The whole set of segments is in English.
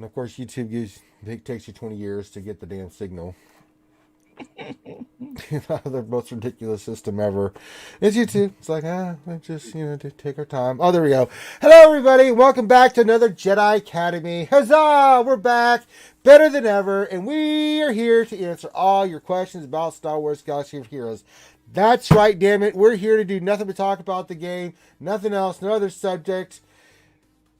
of course, YouTube takes you 20 years to get the damn signal. The most ridiculous system ever. It's YouTube. It's like, just, to take our time. Oh, there we go. Hello, everybody. Welcome back to another Jedi Academy. Huzzah! We're back. Better than ever. And we are here to answer all your questions about Star Wars Galaxy of Heroes. That's right, damn it. We're here to do nothing but talk about the game. Nothing else. No other subject.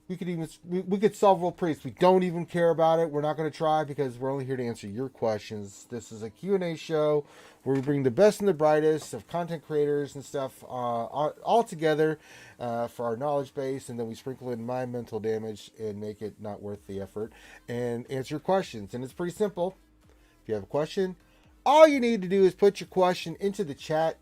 We could solve world priests. We don't even care about it. We're not going to try because we're only here to answer your questions. This is a Q&A show where we bring the best and the brightest of content creators and stuff all together for our knowledge base, and then we sprinkle in my mental damage and make it not worth the effort and answer your questions. And it's pretty simple. If you have a question, all you need to do is put your question into the chat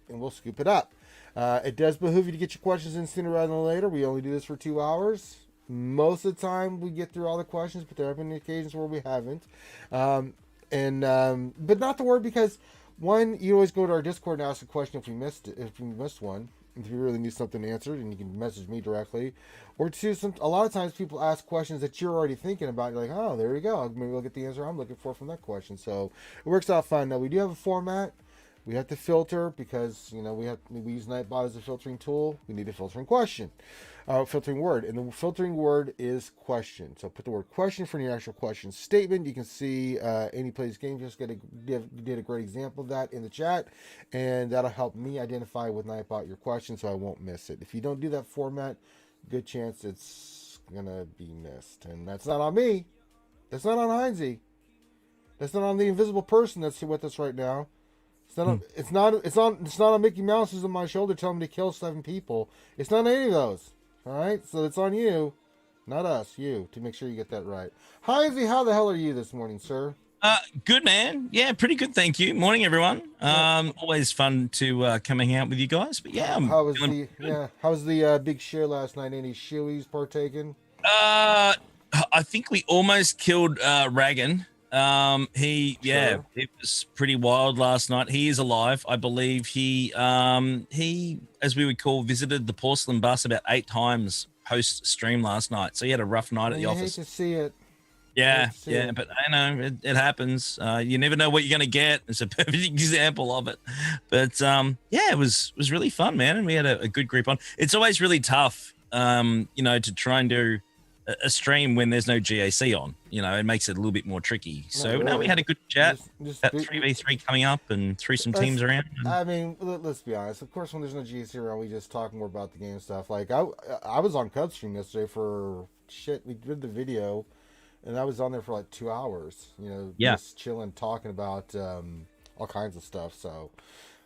and we'll scoop it up. It does behoove you to get your questions in sooner rather than later. We only do this for 2 hours. Most of the time we get through all the questions, but there have been occasions where we haven't. But not to worry, because one, you always go to our Discord and ask a question if we missed one. If you really need something answered, and you can message me directly. Or two, a lot of times people ask questions that you're already thinking about. You're like, oh, there you go. Maybe we'll get the answer I'm looking for from that question. So it works out fine. Now, we do have a format. We have to filter because, we use Nightbot as a filtering tool. We need a filtering word. And the filtering word is question. So put the word question for your actual question statement. You can see Any Plays Game just did a great example of that in the chat. And that'll help me identify with Nightbot your question so I won't miss it. If you don't do that format, good chance it's going to be missed. And that's not on me. That's not on Heinze. That's not on the invisible person that's with us right now. It's not on Mickey Mouse who's on my shoulder telling me to kill 7 people. It's not any of those. All right, so it's on you, not us. You, to make sure you get that right. Hi, Izzy. How the hell are you this morning, sir? Good, man. Yeah, pretty good. Thank you. Morning, everyone. Always fun to come hang out with you guys. But yeah, how was the big share last night? Any shoeies partaken? I think we almost killed Ragan. It was pretty wild last night. He is alive. I believe he, as we would call, visited the porcelain bus about 8 times post stream last night. So he had a rough night at the office. I hate to see it. But I know it happens. You never know what you're going to get. It's a perfect example of it. But it was really fun, man. And we had a good group on. It's always really tough, to try and do a stream when there's no GAC on. It makes it a little bit more tricky. So really. We had a good chat. That 3v3 coming up and threw some teams around. I mean, let's be honest. Of course, when there's no GAC around, we just talk more about the game stuff. Like I was on Cub Stream yesterday for shit. We did the video, and I was on there for like 2 hours. Just chilling, talking about all kinds of stuff. So.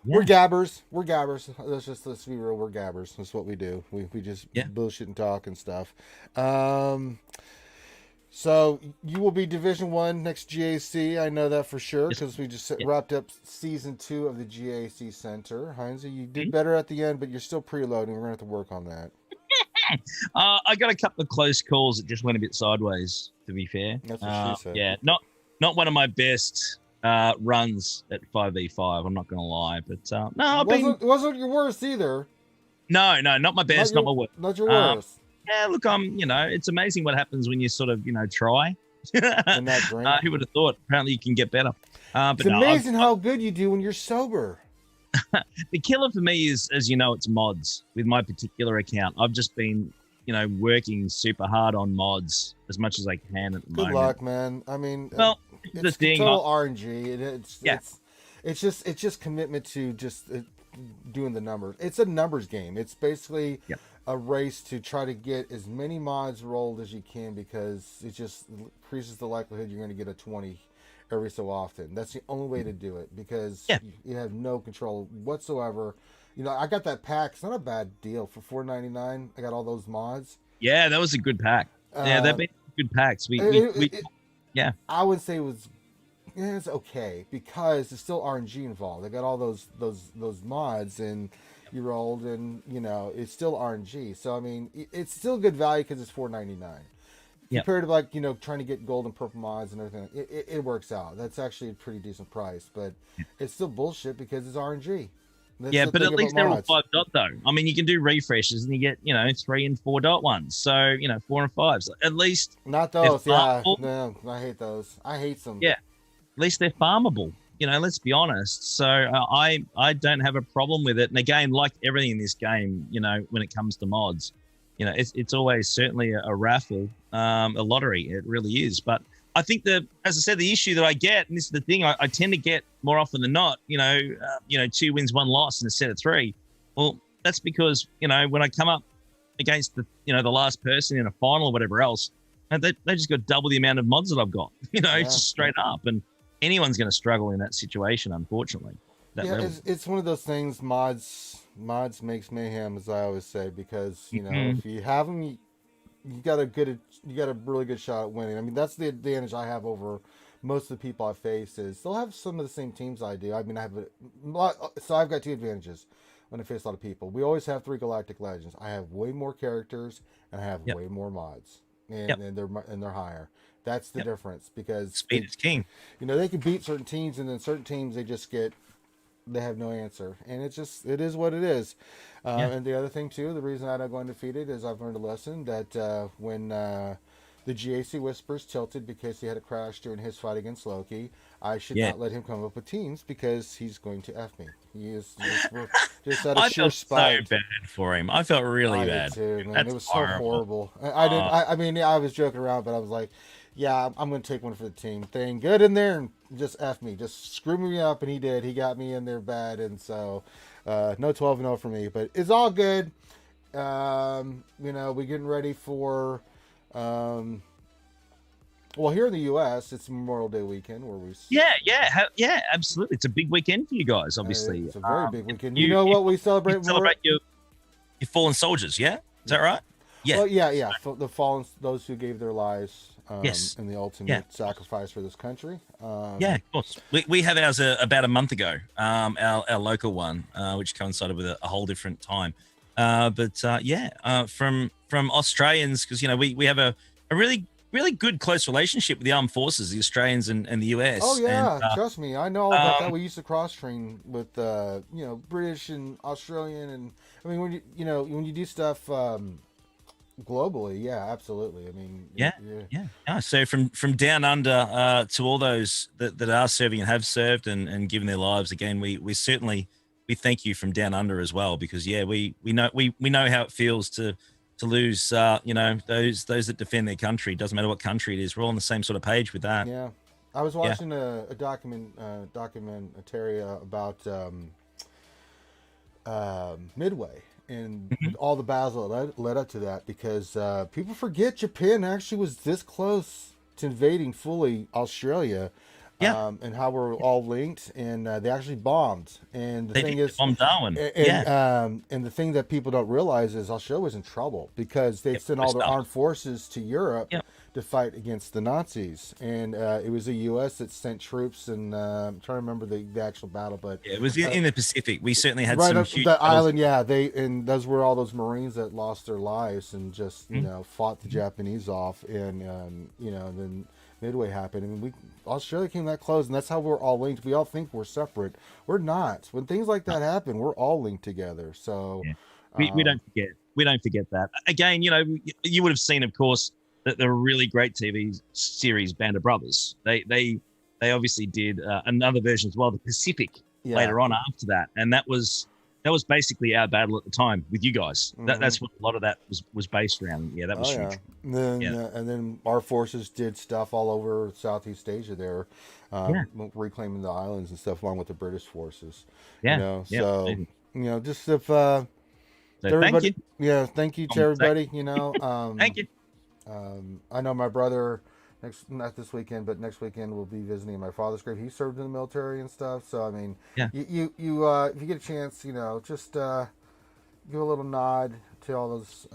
Yeah. We're gabbers. Let's be real. We're gabbers. That's what we do. We just bullshit and talk and stuff. So you will be Division 1 next GAC. I know that for sure because we just wrapped up Season 2 of the GAC Center. Heinze, you did better at the end, but you're still preloading. We're going to have to work on that. I got a couple of close calls that just went a bit sideways, to be fair. That's what she said. Yeah, not one of my best runs at 5v5. I'm not going to lie, but it wasn't your worst either. No, not my best, not my worst. Not your worst. Yeah, look, it's amazing what happens when you sort of, try. And that drink. Who would have thought? Apparently, you can get better. It's amazing how good you do when you're sober. The killer for me is, as you know, it's mods with my particular account. I've just been, working super hard on mods as much as I can at the moment. Good luck, man. I mean, it's the thing. Total RNG. It's just commitment to just doing the numbers. It's a numbers game. It's basically a race to try to get as many mods rolled as you can because it just increases the likelihood you're going to get a 20 every so often. That's the only way to do it because you have no control whatsoever. I got that pack. It's not a bad deal for $4.99. I got all those mods. Yeah, that was a good pack. They've been good packs. I would say it's okay because there's still RNG involved. They got all those mods and you rolled and it's still RNG. So I mean, it's still good value because it's $4.99. Compared to like trying to get gold and purple mods and everything, it works out. That's actually a pretty decent price, but it's still bullshit because it's RNG. That's Yeah, the but thing at least about they're all mods. 5 dot though. I mean, you can do refreshes and you get 3 and 4 dot ones. So 4 and 5s. At least Not they're those. Yeah, farmable. no, I hate those. I hate them. Yeah, at least they're farmable. Let's be honest. So I don't have a problem with it. And again, like everything in this game, when it comes to mods, it's always certainly a raffle, a lottery. It really is. But I think as I said, the issue that I get, and this is the thing, I tend to get more often than not, 2 wins, 1 loss in a set of 3. Well, that's because, when I come up against the last person in a final or whatever else, and they just got double the amount of mods that I've got, it's just straight up. And anyone's going to struggle in that situation, unfortunately. It's one of those things. Mods makes mayhem, as I always say, because if you have them, you got a really good shot at winning. I mean, that's the advantage I have over most of the people I face is they'll have some of the same teams I do. I mean, so I've got 2 advantages when I face a lot of people. We always have 3 Galactic Legends. I have way more characters and I have way more mods, and they're higher. That's the difference, because speed is king. They can beat certain teams, and then certain teams they have no answer, and it is what it is. And the other thing too, the reason I don't go undefeated is I've learned a lesson that when the GAC Whispers tilted because he had a crash during his fight against Loki, I should not let him come up with teams, because he's going to F me. He is just out of sheer spite. I felt so bad for him. I felt really bad. Too, man. It was so horrible. I mean, I was joking around, but I was like, yeah, I'm going to take one for the team thing. Get in there and just F me. Just screw me up. And he did. He got me in there bad. And so, no 12-0 for me. But it's all good. We're getting ready for... well, here in the U.S., it's Memorial Day weekend where we... Yeah, absolutely. It's a big weekend for you guys, obviously. It's a very big weekend. You know what we celebrate? You celebrate your fallen soldiers, yeah? Is that right? Yeah. Well, yeah. The fallen, those who gave their lives in the ultimate sacrifice for this country. Of course. We had ours about a month ago, our local one, which coincided with a whole different time. From Australians, because we have a really good close relationship with the armed forces, the Australians and the US. Oh yeah, trust me, I know all about that. We used to cross train with British and Australian, and I mean when you do stuff globally, yeah, absolutely. I mean, yeah. So from down under to all those that are serving and have served and given their lives, again, we certainly thank you from down under as well, because we know how it feels to lose those that defend their country. Doesn't matter what country it is, we're all on the same sort of page with that. Yeah, I was watching a documentary about Midway and all the battles that led up to that, because people forget Japan actually was this close to invading fully Australia. And how we're all linked, and they actually bombed. And the thing is, bombed Darwin. And the thing that people don't realize is Australia was in trouble because they sent all their armed forces to Europe to fight against the Nazis, and it was the U.S. that sent troops. And I'm trying to remember the actual battle, but it was in the Pacific. We certainly had right some up huge the island. Yeah, and those were all those Marines that lost their lives and just fought the Japanese off, and then Midway happened. I mean, Australia came that close, and that's how we're all linked. We all think we're separate. We're not. When things like that happen, we're all linked together. So we don't forget. We don't forget that. Again, you would have seen, of course, that the really great TV series Band of Brothers. They obviously did another version as well, the Pacific, later on after that, and that was basically our battle at the time with you guys. That's what a lot of that was based around. Yeah, that was huge. And then our forces did stuff all over Southeast Asia there, reclaiming the islands and stuff along with the British forces. Just if everybody, thank you. Thank you to everybody. Thank you. I know my brother, not this weekend, but next weekend we'll be visiting my father's grave. He served in the military and stuff. So I mean, you if you get a chance, just give a little nod to all those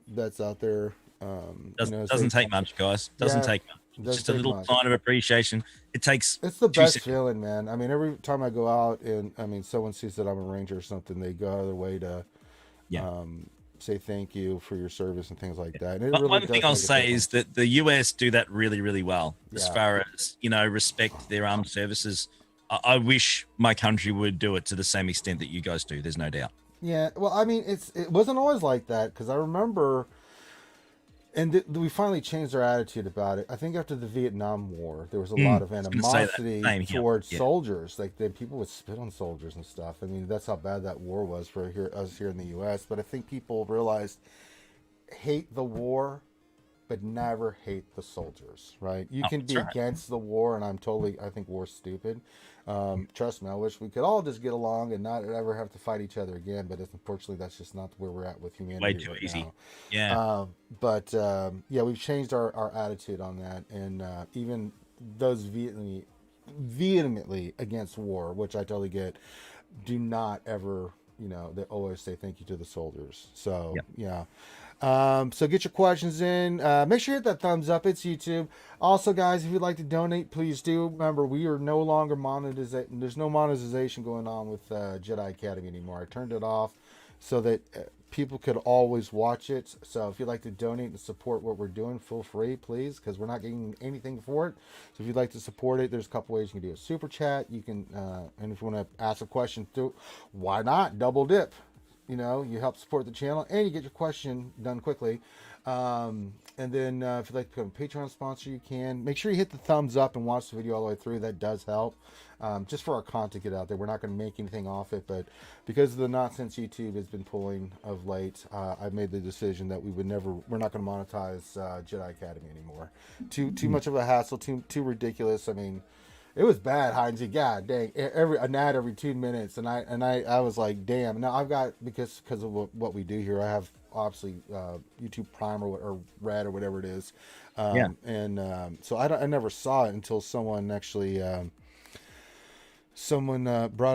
vets out there. Doesn't take much, guys. Doesn't take much. It's just a little sign of appreciation. It's the best feeling, man. I mean, every time I go out and someone sees that I'm a Ranger or something, they go out of their way to say thank you for your service and things like that. And one thing I'll say is that the US do that really, really well as far as respect their armed services I wish my country would do it to the same extent that you guys do. There's no doubt. Yeah, well, I mean, it wasn't always like that because I remember, and we finally changed our attitude about it. I think after the Vietnam War, there was a lot of animosity towards soldiers. Like people would spit on soldiers and stuff. I mean, that's how bad that war was for us here in the U.S. But I think people realized hate the war, but never hate the soldiers, right? You can be against the war, and I think war's stupid. Trust me, I wish we could all just get along and not ever have to fight each other again, but unfortunately that's just not where we're at with humanity. Way too right easy. Now. Yeah. Yeah, we've changed our attitude on that, and even those vehemently against war, which I totally get, do not ever, they always say thank you to the soldiers. So, yeah. So get your questions in. Make sure you hit that thumbs up. It's YouTube. Also, guys, if you'd like to donate, please do. Remember, we are no longer monetization. There's no monetization going on with Jedi Academy anymore. I turned it off so that people could always watch it. So if you'd like to donate and support what we're doing, feel free, please, because we're not getting anything for it. So if you'd like to support it, there's a couple ways you can do a super chat. You can, and if you want to ask a question through, why not double dip? You help support the channel and you get your question done quickly. And then if you'd like to become a Patreon sponsor, you can. Make sure you hit the thumbs up and watch the video all the way through. That does help. Just for our content to get out there. We're not going to make anything off it, but because of the nonsense YouTube has been pulling of late, I've made the decision that we're not going to monetize Jedi Academy anymore. Too much of a hassle, too ridiculous. I mean, it was bad, Heinz. God dang, an ad every 2 minutes, and I was like, damn. Now I've got because of what we do here, I have obviously YouTube Prime or Red or whatever it is, and so I never saw it until someone actually brought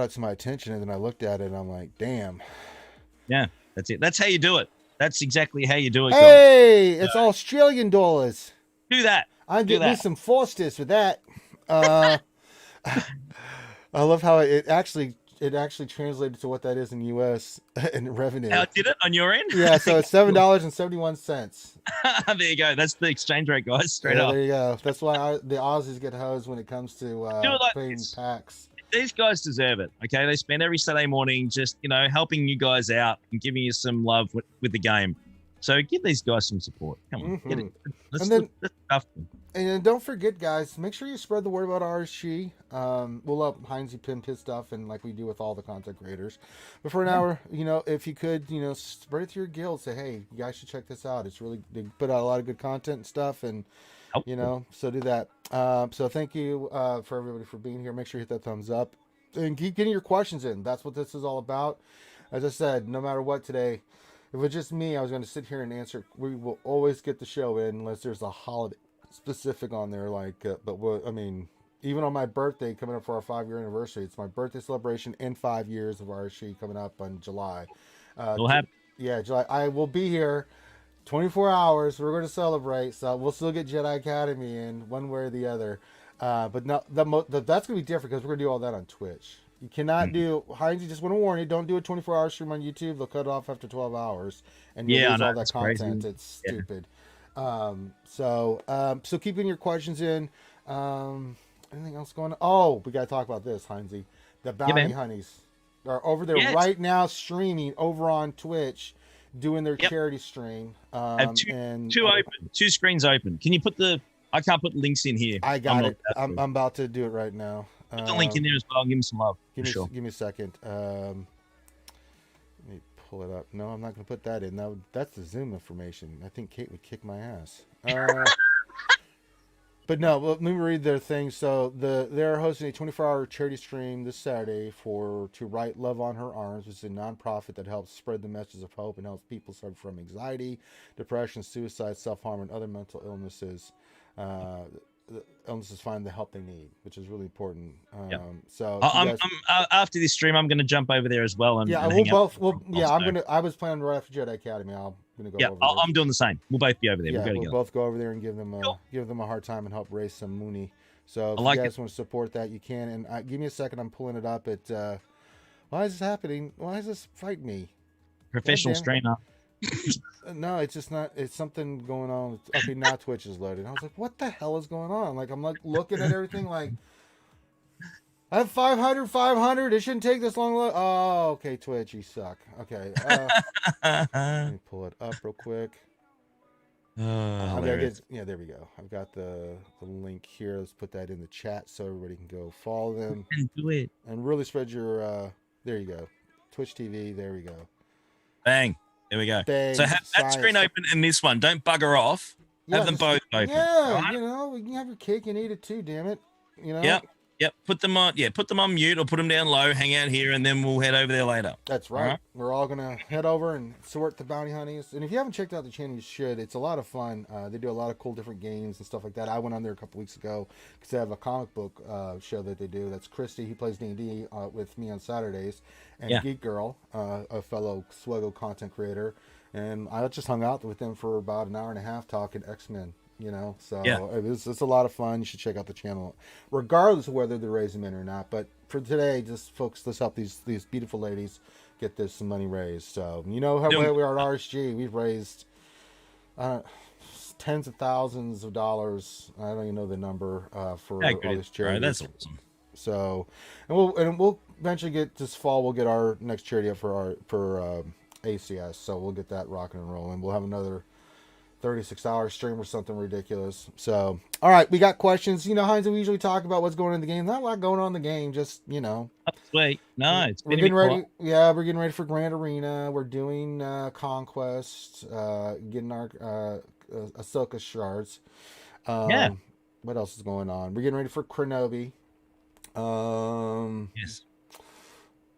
it to my attention, and then I looked at it, and I'm like, damn. Yeah, that's it. That's how you do it. That's exactly how you do it. Hey, it's Australian dollars. Do that. I'm getting me some Fosters for that. I love how it actually translated to what that is in U.S. in revenue. How did it on your end? Yeah, so it's $7.71. There you go. That's the exchange rate, guys. Straight up. There you go. That's why the Aussies get hosed when it comes to paying tax. These guys deserve it. Okay, they spend every Saturday morning just helping you guys out and giving you some love with the game. So give these guys some support. Come on, get it. Let's stuff them. And don't forget, guys, make sure you spread the word about RSG. We'll let Heinz pimp his stuff, and like we do with all the content creators. But for now, if you could, spread it to your guild. Say, hey, you guys should check this out. It's really, they put out a lot of good content and stuff, and so do that. So thank you for everybody for being here. Make sure you hit that thumbs up and keep getting your questions in. That's what this is all about. As I said, no matter what today, if it was just me, I was going to sit here and answer. We will always get the show in unless there's a holiday specific on there, even on my birthday coming up for our 5-year anniversary, it's my birthday celebration and 5 years of RSG coming up on July. July. I will be here 24 hours. We're going to celebrate, so we'll still get Jedi Academy in one way or the other. But no, that's going to be different because we're going to do all that on Twitch. You cannot do, Heinz, you just want to warn you, don't do a 24-hour stream on YouTube. They'll cut it off after 12 hours and you lose all that content. Crazy. It's stupid. So keeping your questions in. Anything else going on? Oh, we got to talk about this, Heinzie. The bounty honeys are over there right now streaming over on Twitch, doing their charity stream. I have two screens open. Can you put I can't put links in here. I got it. I'm about to do it right now. Put the link in there as well. Give me some love. Give me a second. Let me pull it up. No, I'm not going to put that in. That's the Zoom information. I think Kate would kick my ass. But no, let me read their thing. So they're hosting a 24-hour charity stream this Saturday to write Love on Her Arms, which is a nonprofit that helps spread the message of hope and helps people suffer from anxiety, depression, suicide, self-harm, and other mental illnesses. Illnesses find the help they need, which is really important. So after this stream, I'm going to jump over there as well. I was planning right after Jedi Academy. I'm going to go over there. I'm doing the same. We'll both be over there. We'll both go over there and give them a hard time and help raise some money. So if you guys want to support that, you can. And give me a second. I'm pulling it up. Why is this happening? Why is this fight me? Professional streamer. No, it's just not. It's something going on. Okay, now Twitch is loaded. I was like, what the hell is going on? Like, I'm like looking at everything like, I have 500, 500. It shouldn't take this long. Oh, okay, Twitch, you suck. Okay, let me pull it up real quick. Oh, I'm gonna hilarious. get, yeah, there we go. I've got the link here. Let's put that in the chat so everybody can go follow them And do it. and really spread your. There you go, Twitch TV. There we go. Bang. There we go. So Bang, have that science. screen open and this one. Don't bugger off. Yeah, Have them both open. yeah, Right? you know, you can have your cake and eat it too. Damn it, you know. Yep. Yep. Put them on. Yeah. Put them on mute or put them down low. Hang out here, and then we'll head over there later. That's right. All right. We're all gonna head over and sort the bounty honeys. And if you haven't checked out the channel, you should. It's a lot of fun. They do a lot of cool different games and stuff like that. I went on there a couple weeks ago because they have a comic book show that they do. That's Christy. He plays D&D with me on Saturdays, and Geek Girl, a fellow SWGOH content creator. And I just hung out with them for about an hour and a half talking X-Men. You know, so it's a lot of fun. You should check out the channel, regardless of whether they're raising men or not. But for today, just folks, let's help these beautiful ladies get this some money raised. So you know how we are at RSG. We've raised tens of thousands of dollars. I don't even know the number for all this charity. Right, that's awesome. So, and we'll eventually get this fall. We'll get our next charity up for ACS. So we'll get that rocking and rolling. We'll have another 36-hour stream or something ridiculous. So, all right, we got questions. You know, Heinz, we usually talk about what's going on in the game. Not a lot going on in the game. Just, you know. Sweet. No, we're getting ready. Yeah, we're getting ready for Grand Arena. We're doing Conquest, getting our Ahsoka shards. What else is going on? We're getting ready for Kenobi. Yes.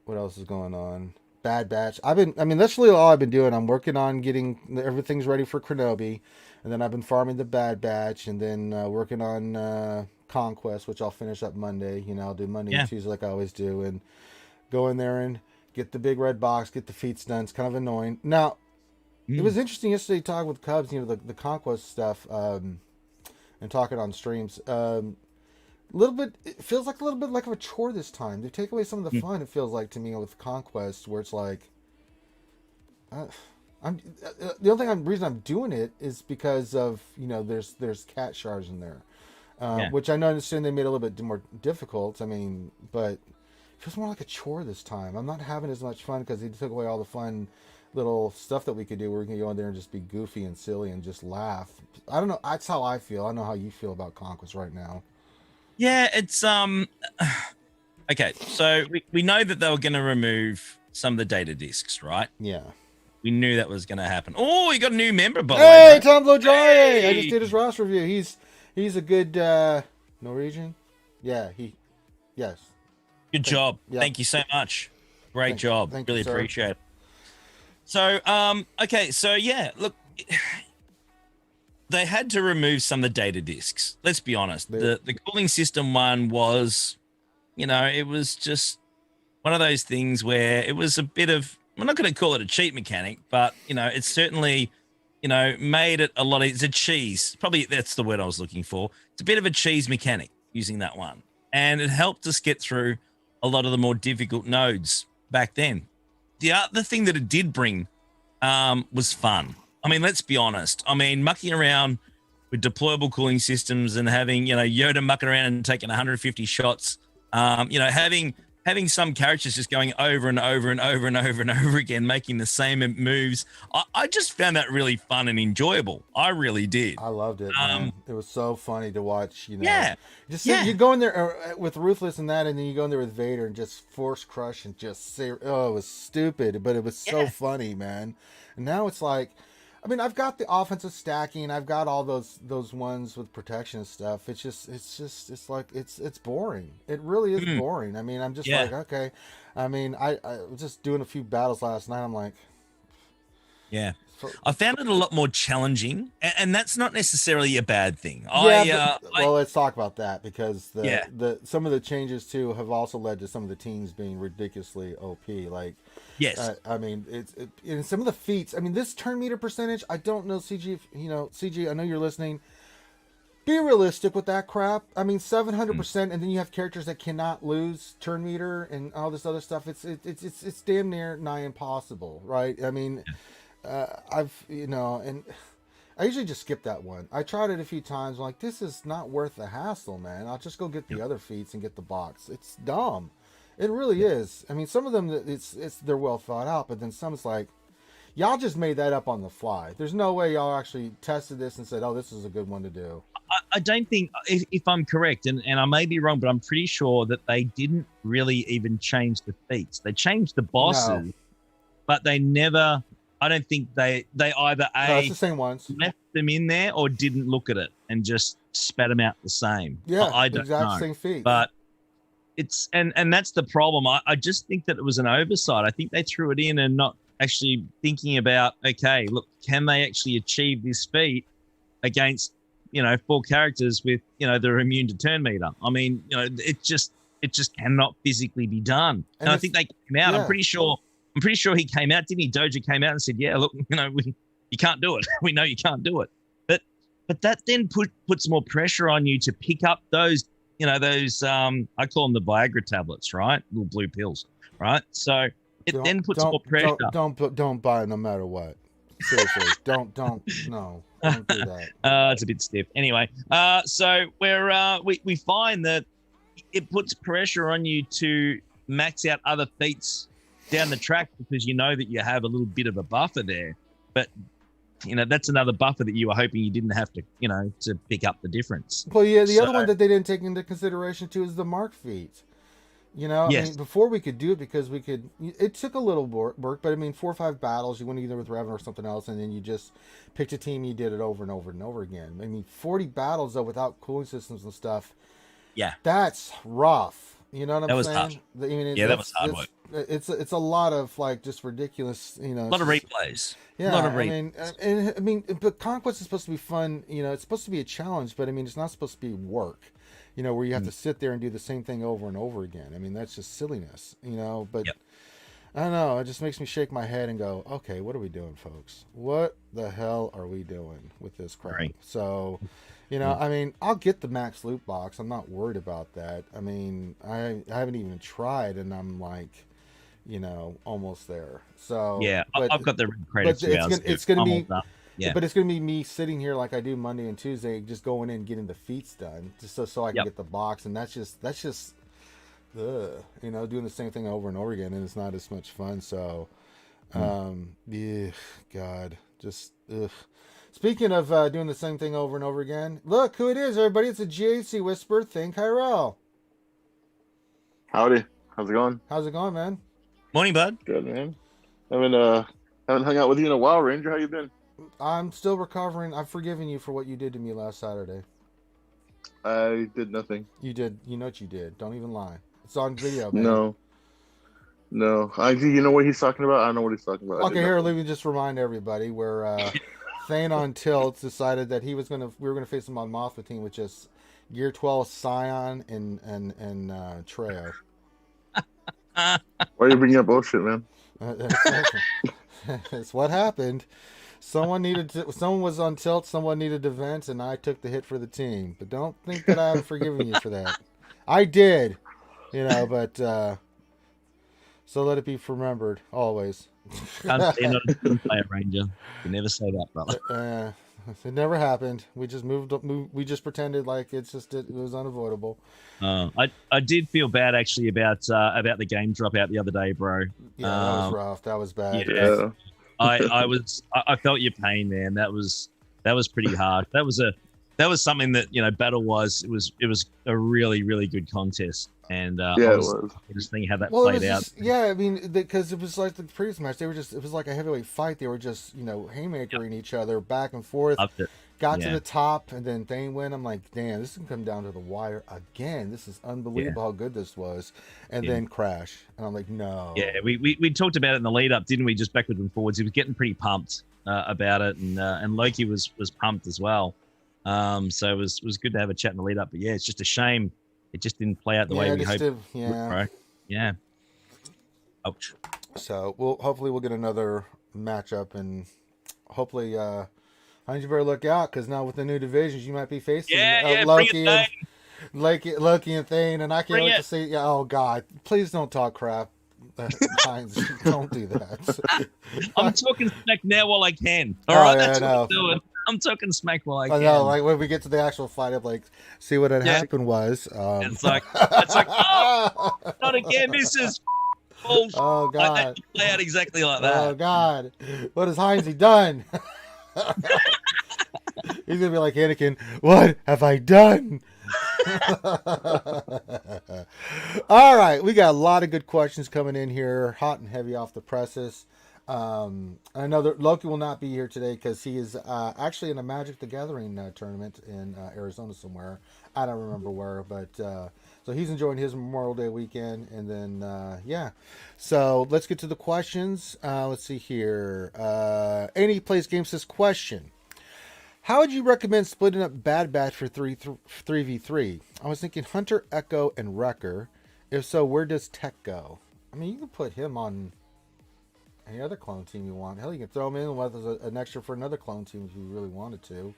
What else is going on? Bad Batch. That's really all I've been doing. I'm working on getting everything's ready for Kenobi, and then I've been farming the Bad Batch, and then working on Conquest, which I'll finish up Monday. You know, I'll do Monday and Tuesday like I always do, and go in there and get the big red box, get the feats done. It's kind of annoying. Now, it was interesting yesterday talking with Cubs, you know, the Conquest stuff, and talking on streams. It feels like a little bit like of a chore this time. They take away some of the fun. It feels like to me with Conquest, where it's like, I'm the only reason I'm doing it is because of, you know, there's cat shards in there, which I understand they made a little bit more difficult. I mean, but it feels more like a chore this time. I'm not having as much fun because they took away all the fun little stuff that we could do where we can go in there and just be goofy and silly and just laugh. I don't know. That's how I feel. I don't know how you feel about Conquest right now. Yeah, it's okay. So we know that they were going to remove some of the data discs, right? Yeah. We knew that was going to happen. Oh, we got a new member, by the way. Hey, Tom Blowjoy! Hey! I just did his roster review. He's a good Norwegian. Yeah, yes. Good job. Yep. Thank you so much. Great job. Really appreciate it. So, okay, so yeah, look, they had to remove some of the data discs. Let's be honest. The cooling system one was, you know, it was just one of those things where it was a bit of, I'm not going to call it a cheat mechanic, but, you know, it's certainly, you know, made it a lot of, it's a cheese. Probably that's the word I was looking for. It's a bit of a cheese mechanic using that one. And it helped us get through a lot of the more difficult nodes back then. The other thing that it did bring was fun. I mean, let's be honest. I mean, mucking around with deployable cooling systems and having, you know, Yoda mucking around and taking 150 shots, you know, having some characters just going over and over and over and over and over again, making the same moves. I just found that really fun and enjoyable. I really did. I loved it, man. It was so funny to watch, you know. Yeah. You go in there with Ruthless and that, and then you go in there with Vader and just force crush and just say, oh, it was stupid, but it was so funny, man. And now it's like, I mean, I've got the offensive stacking. I've got all those ones with protection and stuff. It's like it's boring. It really is boring. I mean, I'm just like, okay. I mean, I was just doing a few battles last night. I'm like, yeah. I found it a lot more challenging, and that's not necessarily a bad thing. Well, let's talk about that because some of the changes too have also led to some of the teams being ridiculously OP. Like, yes, I mean, in some of the feats. I mean, this turn meter percentage. I don't know, CG. You know, CG. I know you're listening. Be realistic with that crap. I mean, 700%, and then you have characters that cannot lose turn meter and all this other stuff. It's damn near nigh impossible, right? I mean. I've, you know, and I usually just skip that one. I tried it a few times. I'm like, this is not worth the hassle, man. I'll just go get the other feats and get the box. It's dumb. It really is. I mean, some of them they're well thought out, but then some it's like, y'all just made that up on the fly. There's no way y'all actually tested this and said, oh, this is a good one to do. I don't think, if I'm correct, and I may be wrong, but I'm pretty sure that they didn't really even change the feats. They changed the bosses, but they never, I don't think they either it's the same ones. left them in there or didn't look at it and just spat them out the same. Yeah, I don't exact know. Same feat. But it's, and that's the problem. I just think that it was an oversight. I think they threw it in and not actually thinking about, okay, look, can they actually achieve this feat against, 4 characters with, they're immune to turn meter. I mean, it just cannot physically be done. And I think they came out. Yeah. I'm pretty sure he came out, didn't he? Doja came out and said, yeah, look, you can't do it. We know you can't do it. But that then puts more pressure on you to pick up those, I call them the Viagra tablets, right? Little blue pills, right? So it then puts more pressure. Don't buy it no matter what. Seriously, don't do that. It's a bit stiff. Anyway, so we find that it puts pressure on you to max out other feats down the track because you know that you have a little bit of a buffer there. But that's another buffer that you were hoping you didn't have to, to pick up the difference. Well, yeah, the other one that they didn't take into consideration too is the mark feat. Yes. I mean, before we could do it because it took a little work, but I mean, 4 or 5 battles, you went either with Revan or something else, and then you just picked a team, you did it over and over and over again. I mean, 40 battles though without cooling systems and stuff. Yeah. That's rough. You know what I'm saying? Hard. I mean, that was hard work. It's a lot of like just ridiculous, a lot of replays. Yeah, a lot of replays. I mean, but Conquest is supposed to be fun. It's supposed to be a challenge, but I mean, it's not supposed to be work. Where you have to sit there and do the same thing over and over again. I mean, that's just silliness. But I don't know. It just makes me shake my head and go, okay, what are we doing, folks? What the hell are we doing with this crap? Right. So, I mean, I'll get the max loot box. I'm not worried about that. I mean, I haven't even tried, and I'm like, almost there. So yeah, I've got the credits. It's going to be. Yeah. But it's going to be me sitting here like I do Monday and Tuesday, just going in and getting the feats done, just so I can get the box, and that's just doing the same thing over and over again, and it's not as much fun. So, God, just ugh. Speaking of doing the same thing over and over again, look who it is, everybody! It's a GHC Whisper thing, Kyrell. Howdy, how's it going? How's it going, man? Morning, bud. Good, man. Haven't hung out with you in a while, Ranger. How you been? I'm still recovering. I've forgiven you for what you did to me last Saturday. I did nothing. You did. You know what you did. Don't even lie. It's on video, man. No. You know what he's talking about? I don't know what he's talking about. Okay, here, let me just remind everybody where Thane on Tilts decided that we were gonna face him on Mothra team with just Gear 12 Scion and Treo. Why are you bringing up bullshit, man? That's what happened. Someone was on tilt, someone needed to vent, and I took the hit for the team. But don't think that I haven't forgiven you for that. I did, but so let it be remembered always. Can't say not a team player, Ranger. You never say that, brother. It never happened. We just we just pretended like it was unavoidable. I did feel bad actually about the game dropout the other day, bro. Yeah, that was rough. That was bad. Yeah. I felt your pain, man. That was pretty hard. That was something that battle wise it was a really, really good contest, and I was just thinking how that played out. I mean, because it was like the previous match, it was like a heavyweight fight. They were just haymakering each other back and forth. Got to the top, and then Thane win. I'm like, damn, this can come down to the wire again. This is unbelievable how good this was. And then crash. And I'm like, no. Yeah, we talked about it in the lead up, didn't we? Just backwards and forwards. He was getting pretty pumped about it, and Loki was pumped as well. So it was good to have a chat in the lead up. But yeah, it's just a shame it just didn't play out the way we hoped. Yeah. Ouch. So hopefully we'll get another matchup, and hopefully you better look out, because now with the new divisions, you might be facing Loki and Thane, and I can't wait to see. Yeah, oh God, please don't talk crap. Don't do that. I'm talking smack now while I can. All right, that's what I'm doing. I'm talking smack while I I can. know, like when we get to the actual fight, I'm like, see what had happened was. It's like, oh, not again, missus. Oh, Oh I let God. you play out exactly like that. Oh God. What has Heinz done? He's gonna be like Anakin. What have I done? All right, we got a lot of good questions coming in here, hot and heavy off the presses. I know that Loki will not be here today because he is actually in a Magic the Gathering tournament in Arizona somewhere. I don't remember where, but so he's enjoying his Memorial Day weekend, and then yeah. So let's get to the questions. Let's see here. Any Plays Games says question. How would you recommend splitting up Bad Batch for 3v3? I was thinking Hunter, Echo, and Wrecker. If so, where does Tech go? I mean, you can put him on any other clone team you want. Hell, you can throw him in with an extra for another clone team if you really wanted to.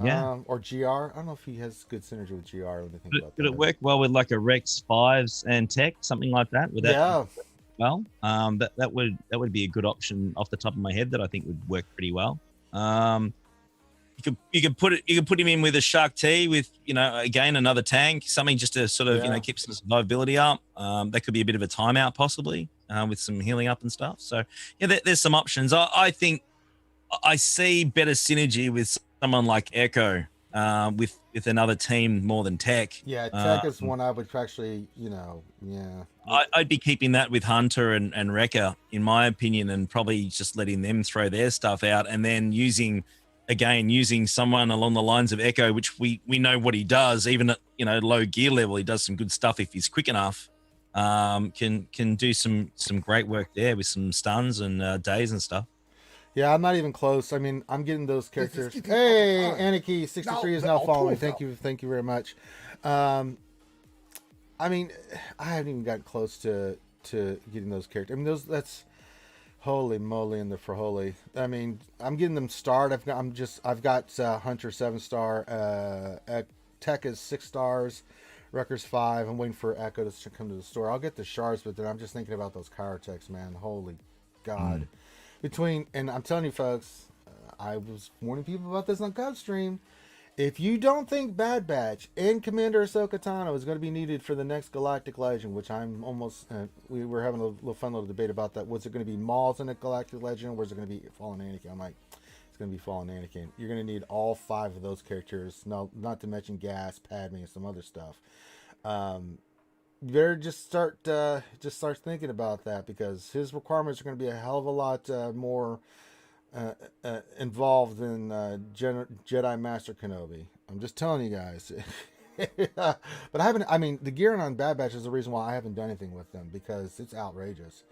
Yeah. Or GR. I don't know if he has good synergy with GR or anything about that. Could it work well with like a Rex 5s and Tech, something like that? Would that Yeah. well? That would be a good option off the top of my head that I think would work pretty well. You could put him in with a Shark T with, again, another tank, something just to sort of, keep some survivability up. That could be a bit of a timeout possibly with some healing up and stuff. So yeah, there's some options. I think I see better synergy with someone like Echo with another team more than Tech. Yeah, Tech is one I would actually, yeah. I'd be keeping that with Hunter and Wrecker, in my opinion, and probably just letting them throw their stuff out and then using someone along the lines of Echo, which we know what he does, even at low gear level, he does some good stuff if he's quick enough. Can do some great work there with some stuns and days and stuff. Yeah, I'm not even close. I mean, I'm getting those characters. Hey, Aniki 63 is now following. Thank you very much. I mean, I haven't even gotten close to getting those characters. I mean, that's holy moly in the Fraholi. I mean, I'm getting them starred. I've got Hunter 7-star, Tech is 6 stars, Wrecker's 5. I'm waiting for Echo to come to the store. I'll get the shards, but then I'm just thinking about those Chirotecs, man. Holy God. And I'm telling you folks, I was warning people about this on Gulfstream. If you don't think Bad Batch and Commander Ahsoka Tano is going to be needed for the next Galactic Legend, which I'm almost, we were having a little fun little debate about that. Was it going to be Maul's in a Galactic Legend, or was it going to be Fallen Anakin? I'm like, it's going to be Fallen Anakin. You're going to need all 5 of those characters. No, not to mention Gas, Padme, and some other stuff. You better just start thinking about that, because his requirements are going to be a hell of a lot more involved than Jedi Master Kenobi. I'm just telling you guys. But the gearing on Bad Batch is the reason why I haven't done anything with them, because it's outrageous.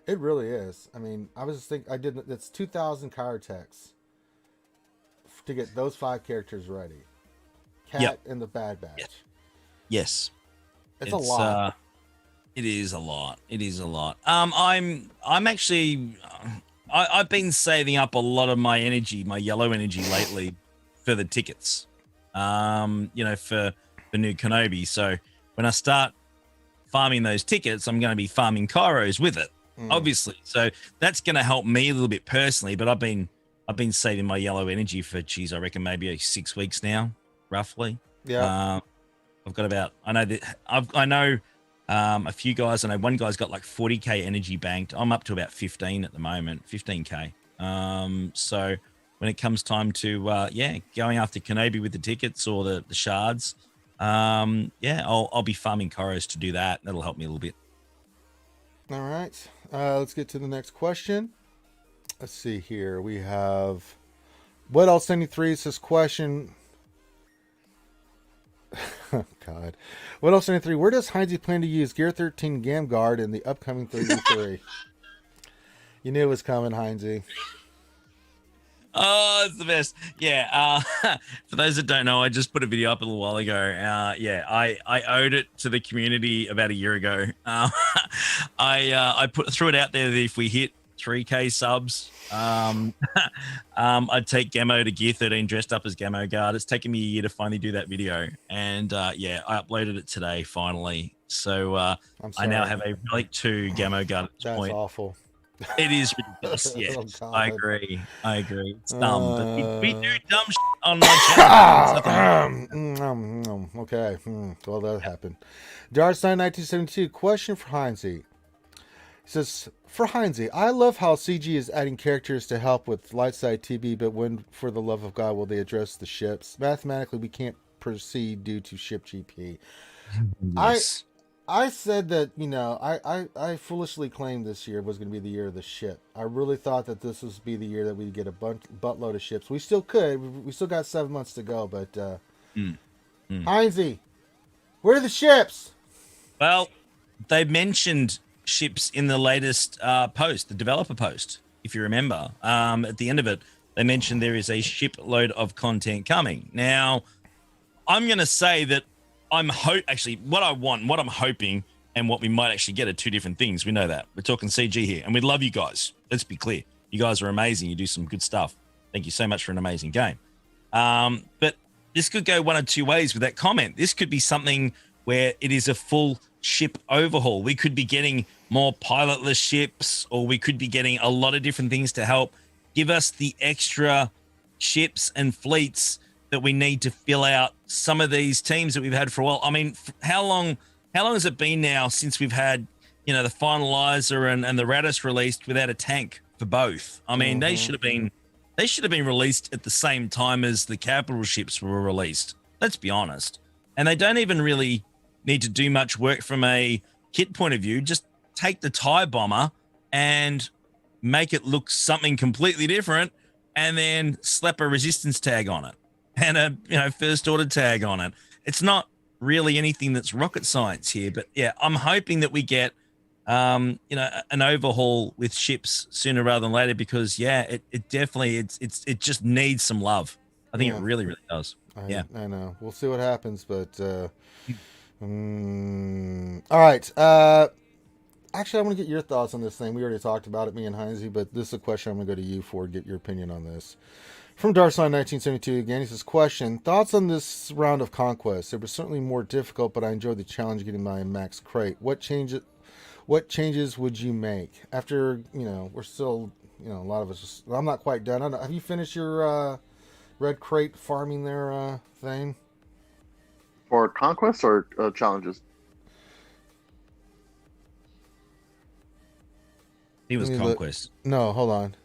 It really is. I mean, I was just thinking, that's 2,000 Chirotecs to get those 5 characters ready. Cat and the Bad Batch. Yes. It's a lot. It is a lot. I'm actually, I've been saving up a lot of my energy, my yellow energy lately for the tickets, for new Kenobi. So when I start farming those tickets, I'm going to be farming Kairos with it, obviously. So that's going to help me a little bit personally, but I've been saving my yellow energy for, I reckon maybe 6 weeks now, roughly. Yeah. I've got about, I know a few guys. I know one guy's got like 40k energy banked. I'm up to about 15 at the moment, 15k. So when it comes time to going after Kenobi with the tickets or the shards, I'll be farming Kairos to do that. That'll help me a little bit. All right, let's get to the next question. Let's see here. We have what else? 73 says question. Oh, God. What else? 73. Where does Heinz plan to use Gear 13 Gam Guard in the upcoming 33? You knew it was coming, Heinz. Oh, it's the best. Yeah. For those that don't know, I just put a video up a little while ago. I owed it to the community about a year ago. I threw it out there that if we hit 3k subs, I'd take Gamo to Gear 13 dressed up as Gamo Guard. It's taken me a year to finally do that video, and I uploaded it today finally. So I now have a Relic 2 Gamo Guard at this point. That's awful. It is ridiculous. Yes, Oh, God. I agree. It's dumb, but we do dumb shit on my channel. Okay. Well, that happened. Darstein 1972. Question for Heinze. He says, for Heinze, I love how CG is adding characters to help with light side TB, but when, for the love of God, will they address the ships? Mathematically, we can't proceed due to ship GP. Yes. I said that, I foolishly claimed this year was going to be the year of the ship. I really thought that this would be the year that we'd get a buttload of ships. We still could. We still got 7 months to go, but Heinze, where are the ships? Well, they mentioned ships in the latest post, the developer post, if you remember. At the end of it, they mentioned there is a shipload of content coming. Now, I'm going to say that what I'm hoping, and what we might actually get are two different things. We know that. We're talking CG here, and we love you guys. Let's be clear. You guys are amazing. You do some good stuff. Thank you so much for an amazing game. But this could go one of two ways with that comment. This could be something where it is a full ship overhaul. We could be getting more pilotless ships, or we could be getting a lot of different things to help give us the extra ships and fleets that we need to fill out some of these teams that we've had for a while. I mean, how long has it been now since we've had, the finalizer and the Radis released without a tank for both? I mean, they should have been released at the same time as the capital ships were released. Let's be honest. And they don't even really need to do much work from a kit point of view. Just take the TIE bomber and make it look something completely different, and then slap a resistance tag on it and a first order tag on it. It's not really anything that's rocket science here, but yeah, I'm hoping that we get an overhaul with ships sooner rather than later, because it definitely it just needs some love. I think it really, really does. I know. We'll see what happens, but all right. Actually, I want to get your thoughts on this thing. We already talked about it, me and Heinze, but this is a question I'm going to go to you for, get your opinion on this. From Darksign 1972 again, he says, question, thoughts on this round of Conquest? It was certainly more difficult, but I enjoyed the challenge getting my max crate. What changes would you make? After, we're still, a lot of us, I'm not quite done. I don't know, have you finished your red crate farming there thing? For Conquest or challenges? He was Conquest. No, hold on.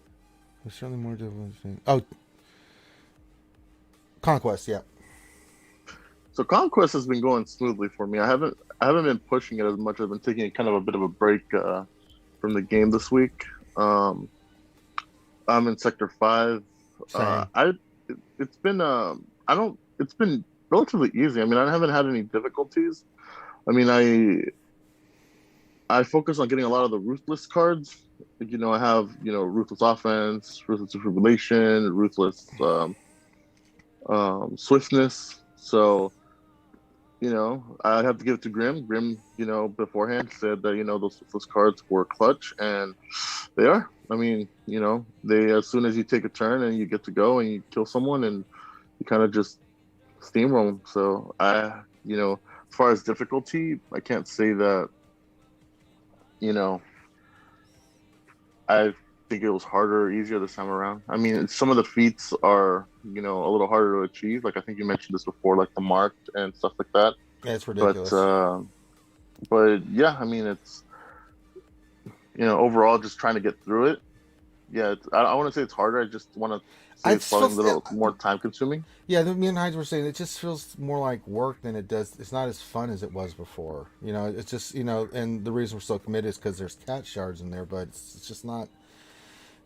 There's certainly more difficult. Oh, Conquest, yeah. So Conquest has been going smoothly for me. I haven't been pushing it as much. I've been taking kind of a bit of a break from the game this week. I'm in Sector 5. It's been relatively easy. I mean, I haven't had any difficulties. I mean, I focus on getting a lot of the ruthless cards. I have ruthless offense, ruthless defibrillation, ruthless swiftness. So I have to give it to Grim. Grim, beforehand said that those ruthless cards were clutch, and they are. I mean, they, as soon as you take a turn and you get to go and you kill someone, and you kind of just steamroll them. So as far as difficulty, I can't say that I think it was harder or easier this time around. I mean, some of the feats are, a little harder to achieve. Like, I think you mentioned this before, like the marked and stuff like that. Yeah, it's ridiculous. But yeah, I mean, it's, overall just trying to get through it. Yeah, I want to say it's harder. I just want to say it's probably a little more time consuming. Yeah, me and Heinz were saying it just feels more like work than it does. It's not as fun as it was before. It's just, and the reason we're so committed is because there's cat shards in there, but it's just not,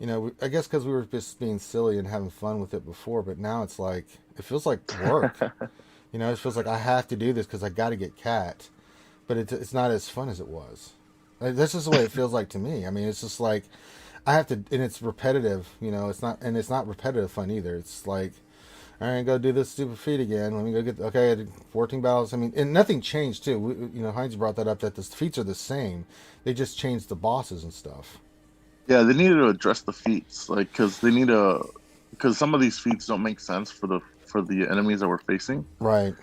I guess because we were just being silly and having fun with it before, but now it's like, it feels like work. It feels like I have to do this because I got to get cat, but it's not as fun as it was. That's just the way it feels like to me. I mean, it's just like, I have to, and it's repetitive, it's not repetitive fun either. It's like, all right, go do this stupid feat again. Let me go I did 14 battles. I mean, and nothing changed too. Heinz brought that up, that the feats are the same. They just changed the bosses and stuff. Yeah, they needed to address the feats, because some of these feats don't make sense for the enemies that we're facing. Right.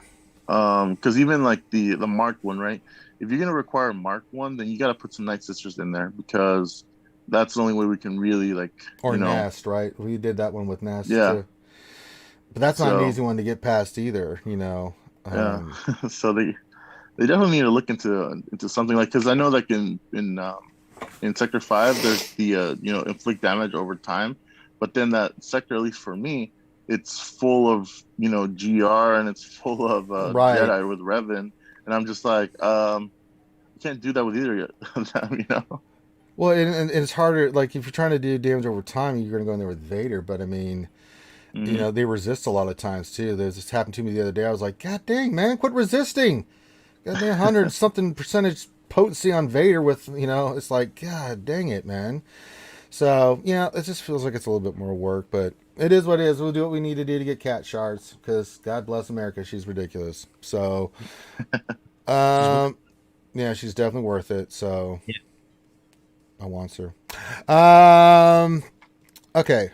Because even like the marked one, right? If you're gonna require a marked one, then you got to put some Night Sisters in there, because that's the only way we can really like or Nest, right? We did that one with Nest too. But that's not an easy one to get past either, Yeah. So they definitely need to look into something like, because I know like in Sector 5 there's the inflict damage over time, but then that sector, at least for me, it's full of GR and it's full of Jedi with Revan, and I'm just like you can't do that with either of them, Well, and it's harder, like if you're trying to do damage over time, you're going to go in there with Vader, but I mean, they resist a lot of times too. This happened to me the other day. I was like, God dang, man, quit resisting. God damn, 100 something percentage potency on Vader with, it's like, God dang it, man. So, it just feels like it's a little bit more work, but it is what it is. We'll do what we need to do to get cat shards, because God bless America, she's ridiculous. So, yeah, she's definitely worth it. So, yeah. I want her. Okay.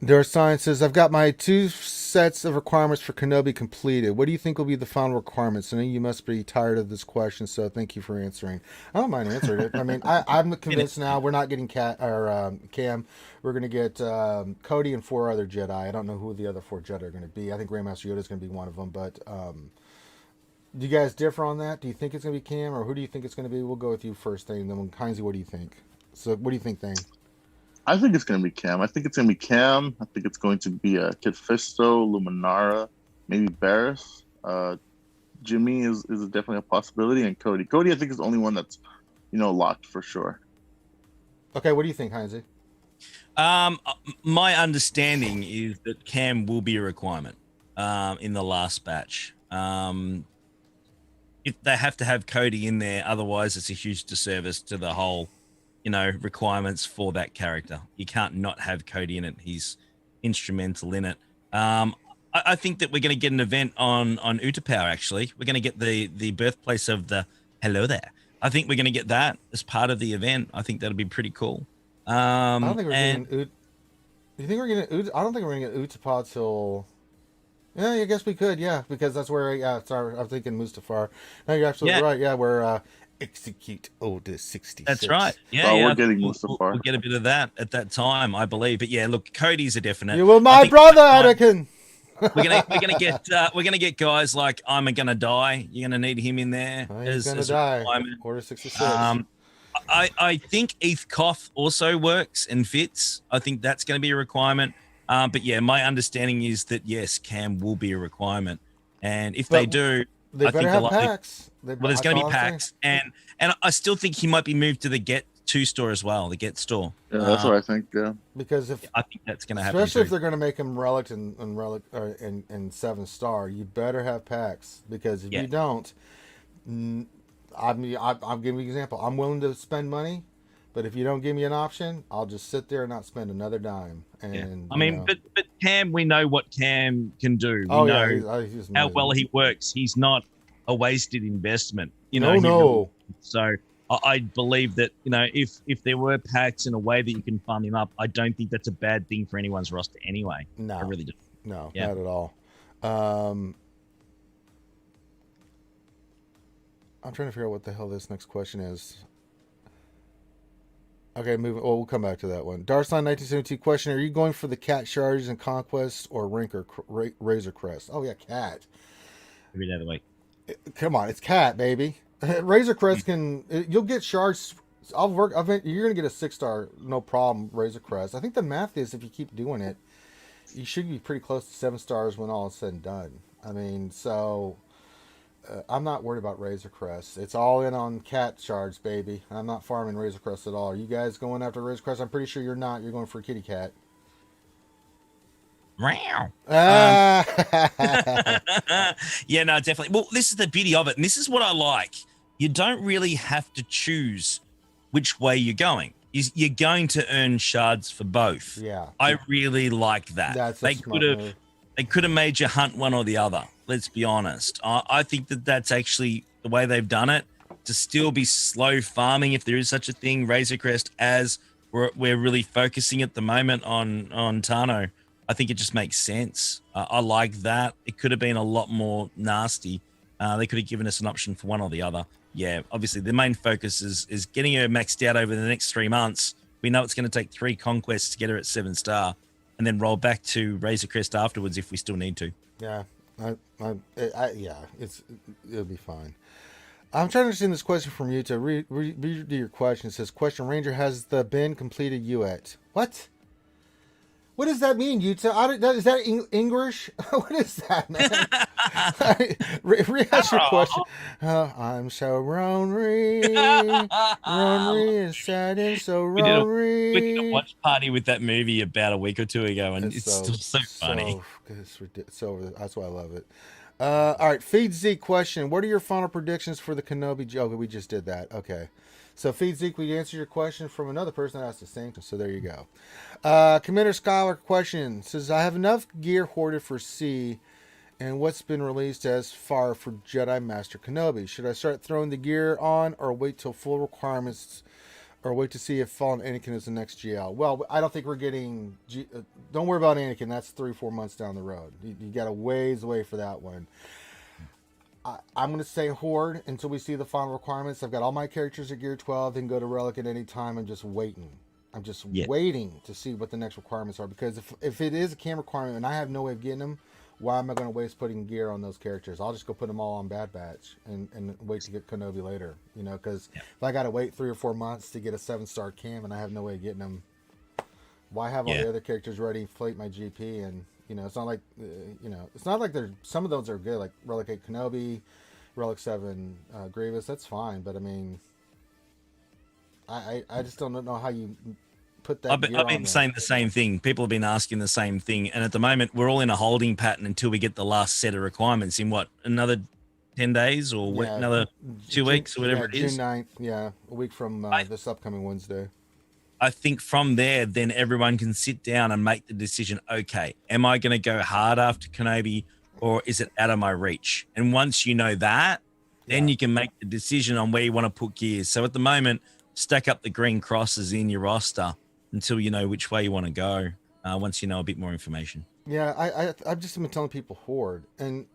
There Science says, I've got my 2 sets of requirements for Kenobi completed. What do you think will be the final requirements? I know you must be tired of this question, so thank you for answering. I don't mind answering it. I mean, I'm convinced now we're not getting Cam. We're going to get Cody and 4 other Jedi. I don't know who the other 4 Jedi are going to be. I think Grandmaster Yoda is going to be one of them, but do you guys differ on that? Do you think it's going to be Cam, or who do you think it's going to be? We'll go with you first, Thane. Then Heinzie, what do you think? So, what do you think, Thane? I think it's going to be Cam. I think it's going to be Cam. I think it's going to be Kit Fisto, Luminara, maybe Barris. Jimmy is definitely a possibility, and Cody. Cody, I think, is the only one that's, locked for sure. Okay, what do you think, Heinzie? My understanding is that Cam will be a requirement in the last batch. If they have to have Cody in there, otherwise it's a huge disservice to the whole requirements for that character. You can't not have Cody in it. He's instrumental in it. I think that we're going to get an event on Utapau, actually. We're going to get the birthplace of the hello there. I think we're going to get that as part of the event. I think that'll be pretty cool. I don't think we're getting do you think we're going to I don't think we're going to get Utapau till... Yeah, I guess we could, because that's where, sorry, I'm thinking Mustafar. No, you're absolutely right. Yeah, we're execute Order 66. That's right. Yeah, we're getting Mustafar. We'll get a bit of that at that time, I believe. But yeah, look, Cody's a definite. You will my brother, Anakin. We're gonna get guys like I'm gonna die. You're gonna need him in there. He's gonna die. Order 66. I think Eth Koth also works and fits. I think that's going to be a requirement. But yeah, my understanding is that yes, Cam will be a requirement, and if they do, they better have packs. Well, there's going to be packs, and I still think he might be moved to the Get 2 store as well, the Get store. Yeah, that's what I think. Yeah, because I think that's going to happen, especially if they're going to make him relic and 7-star, you better have packs, because if you don't, I'll give you an example. I'm willing to spend money, but if you don't give me an option, I'll just sit there and not spend another dime. And I mean, but Cam, we know what Cam can do. We know he's how well he works. He's not a wasted investment. So I believe that if there were packs in a way that you can farm him up, I don't think that's a bad thing for anyone's roster anyway. No, I really do. No, not at all. I'm trying to figure out what the hell this next question is. Okay, moving. Well, we'll come back to that one. Darsline 1972 question: are you going for the cat shards and Conquest or Ranker Razor Crest? Oh yeah, cat. Every day of the week. Come on, it's cat, baby. Razor Crest you'll get shards. You're gonna get a 6-star, no problem. Razor Crest. I think the math is if you keep doing it, you should be pretty close to 7 stars when all is said and done. I mean, so. I'm not worried about Razor Crest. It's all in on cat shards, baby. I'm not farming Razor Crest at all. Are you guys going after Razor Crest? I'm pretty sure you're not. You're going for a kitty cat. Yeah, no, definitely. Well, this is the beauty of it, and this is what I like. You don't really have to choose which way you're going. You're going to earn shards for both. Yeah, I really like that. They could have made you hunt one or the other. Let's be honest. I think that's actually the way they've done it, to still be slow farming, if there is such a thing, Razor Crest, as we're really focusing at the moment on Tano. I think it just makes sense. I like that. It could have been a lot more nasty. They could have given us an option for one or the other. yeah, obviously the main focus is getting her maxed out over the next 3 months. We know it's going to take 3 conquests to get her at 7-star, and then roll back to Razor Crest afterwards if we still need to. Yeah, it'll be fine. I'm trying to understand this question from you. To read your question, it says, "Question: Ranger, has the bin completed yet?" What? What does that mean, Yuta? Is that English? What is that, man? Rehash your question. I'm so lonely. Lonely and sad and so lonely. We did a watch party with that movie about a week or 2 ago, and it's still so funny. That's why I love it. All right, Feed Zeke question. What are your final predictions for the Kenobi? Okay, we just did that. Okay. So, Feed Zeke, we answered your question from another person that asked the same. So, there you go. Commander Scholar question says, I have enough gear hoarded for C and what's been released as far for Jedi Master Kenobi. Should I start throwing the gear on or wait till full requirements or wait to see if Fallen Anakin is the next GL? Well, I don't think we're getting... don't worry about Anakin. That's 3-4 months down the road. You got a ways away for that one. I'm going to say hoard until we see the final requirements. I've got all my characters at Gear 12. They can go to Relic at any time. I'm just waiting. I'm just waiting to see what the next requirements are. Because if it is a camp requirement and I have no way of getting them, why am I going to waste putting gear on those characters? I'll just go put them all on Bad Batch and wait to get Kenobi later. You know, because if I got to wait 3 or 4 months to get a 7-star cam and I have no way of getting them, why have all the other characters ready, inflate my GP? And you know, it's not like it's not like some of those are good, like Relic 8 Kenobi, Relic 7 Grievous. That's fine, but I mean, I just don't know how you put that. I've been saying the same thing. People have been asking the same thing, and at the moment, we're all in a holding pattern until we get the last set of requirements in another 10 days or another 2 weeks or whatever it is. June 9th, a week from this upcoming Wednesday. I think from there, then everyone can sit down and make the decision, okay, am I going to go hard after Kenobi or is it out of my reach? And once you know that, then you can make the decision on where you want to put gears. So at the moment, stack up the green crosses in your roster until you know which way you want to go once you know a bit more information. Yeah, I've just been telling people hoard. And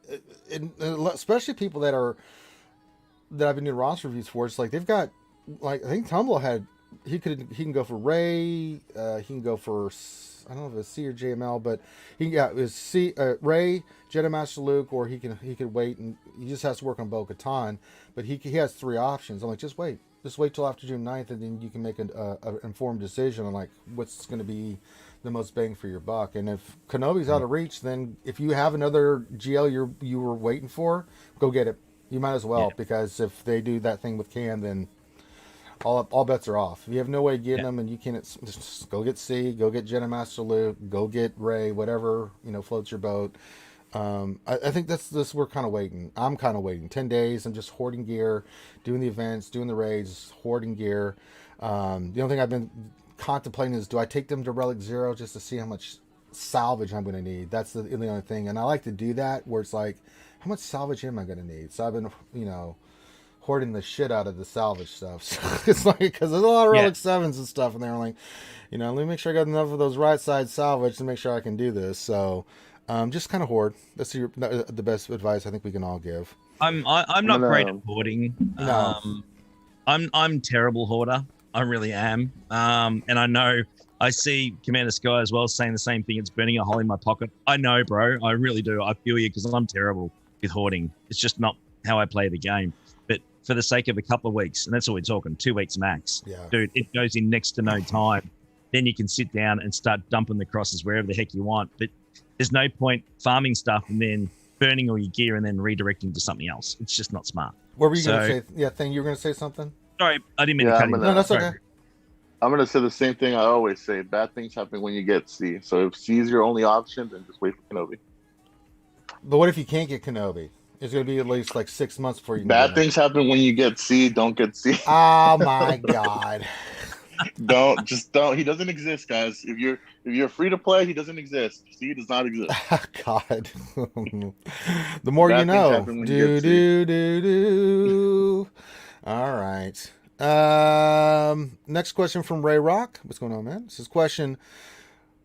especially people that I've been doing roster reviews for, it's like they've got, like, I think Tumble had, he can go for Ray, he can go for, I don't know if it's C or JML, but it was C, Ray, Jedi Master Luke, or he could wait and he just has to work on Bo-Katan, but he has 3 options. I'm like, just wait till after June 9th, and then you can make an informed decision on like what's going to be the most bang for your buck. And if Kenobi's out of reach, then if you have another GL you were waiting for, go get it. You might as well, because if they do that thing with Cam, then all bets are off. If you have no way of getting them, and you can't, just go get C, go get Jedi Master Luke, go get Ray, whatever floats your boat. I think this we're kind of waiting. I'm kind of waiting 10 days. I'm just hoarding gear, doing the events, doing the raids, hoarding gear. The only thing I've been contemplating is, do I take them to Relic 0 just to see how much salvage I'm going to need? That's the only thing. And I like to do that where it's like, how much salvage am I going to need? So I've been, hoarding the shit out of the salvage stuff. So it's like, because there's a lot of Relic 7s and stuff, and they're like, let me make sure I got enough of those right side salvage to make sure I can do this. So just kind of hoard. That's the best advice I think we can all give. I'm not great at hoarding. No. I'm terrible hoarder. I really am. And I know I see Commander Sky as well saying the same thing. It's burning a hole in my pocket. I know, bro. I really do. I feel you, because I'm terrible with hoarding. It's just not how I play the game. But for the sake of a couple of weeks, and that's all we're talking, 2 weeks max, dude, it goes in next to no time. Then you can sit down and start dumping the crosses wherever the heck you want. But there's no point farming stuff and then burning all your gear and then redirecting to something else. It's just not smart. What were you going to say? Yeah, Thing, you were going to say something? Sorry, I didn't mean to cut you. No, that's okay. I'm going to say the same thing I always say. Bad things happen when you get C. So if C is your only option, then just wait for Kenobi. But what if you can't get Kenobi? It's going to be at least like 6 months before you can Bad things happen when you get C. Don't get C. Oh, my God. Don't. He doesn't exist, guys. If you're free to play, he doesn't exist. C does not exist. God. The more you know. Do. All right. Next question from Ray Rock. What's going on, man? This is question: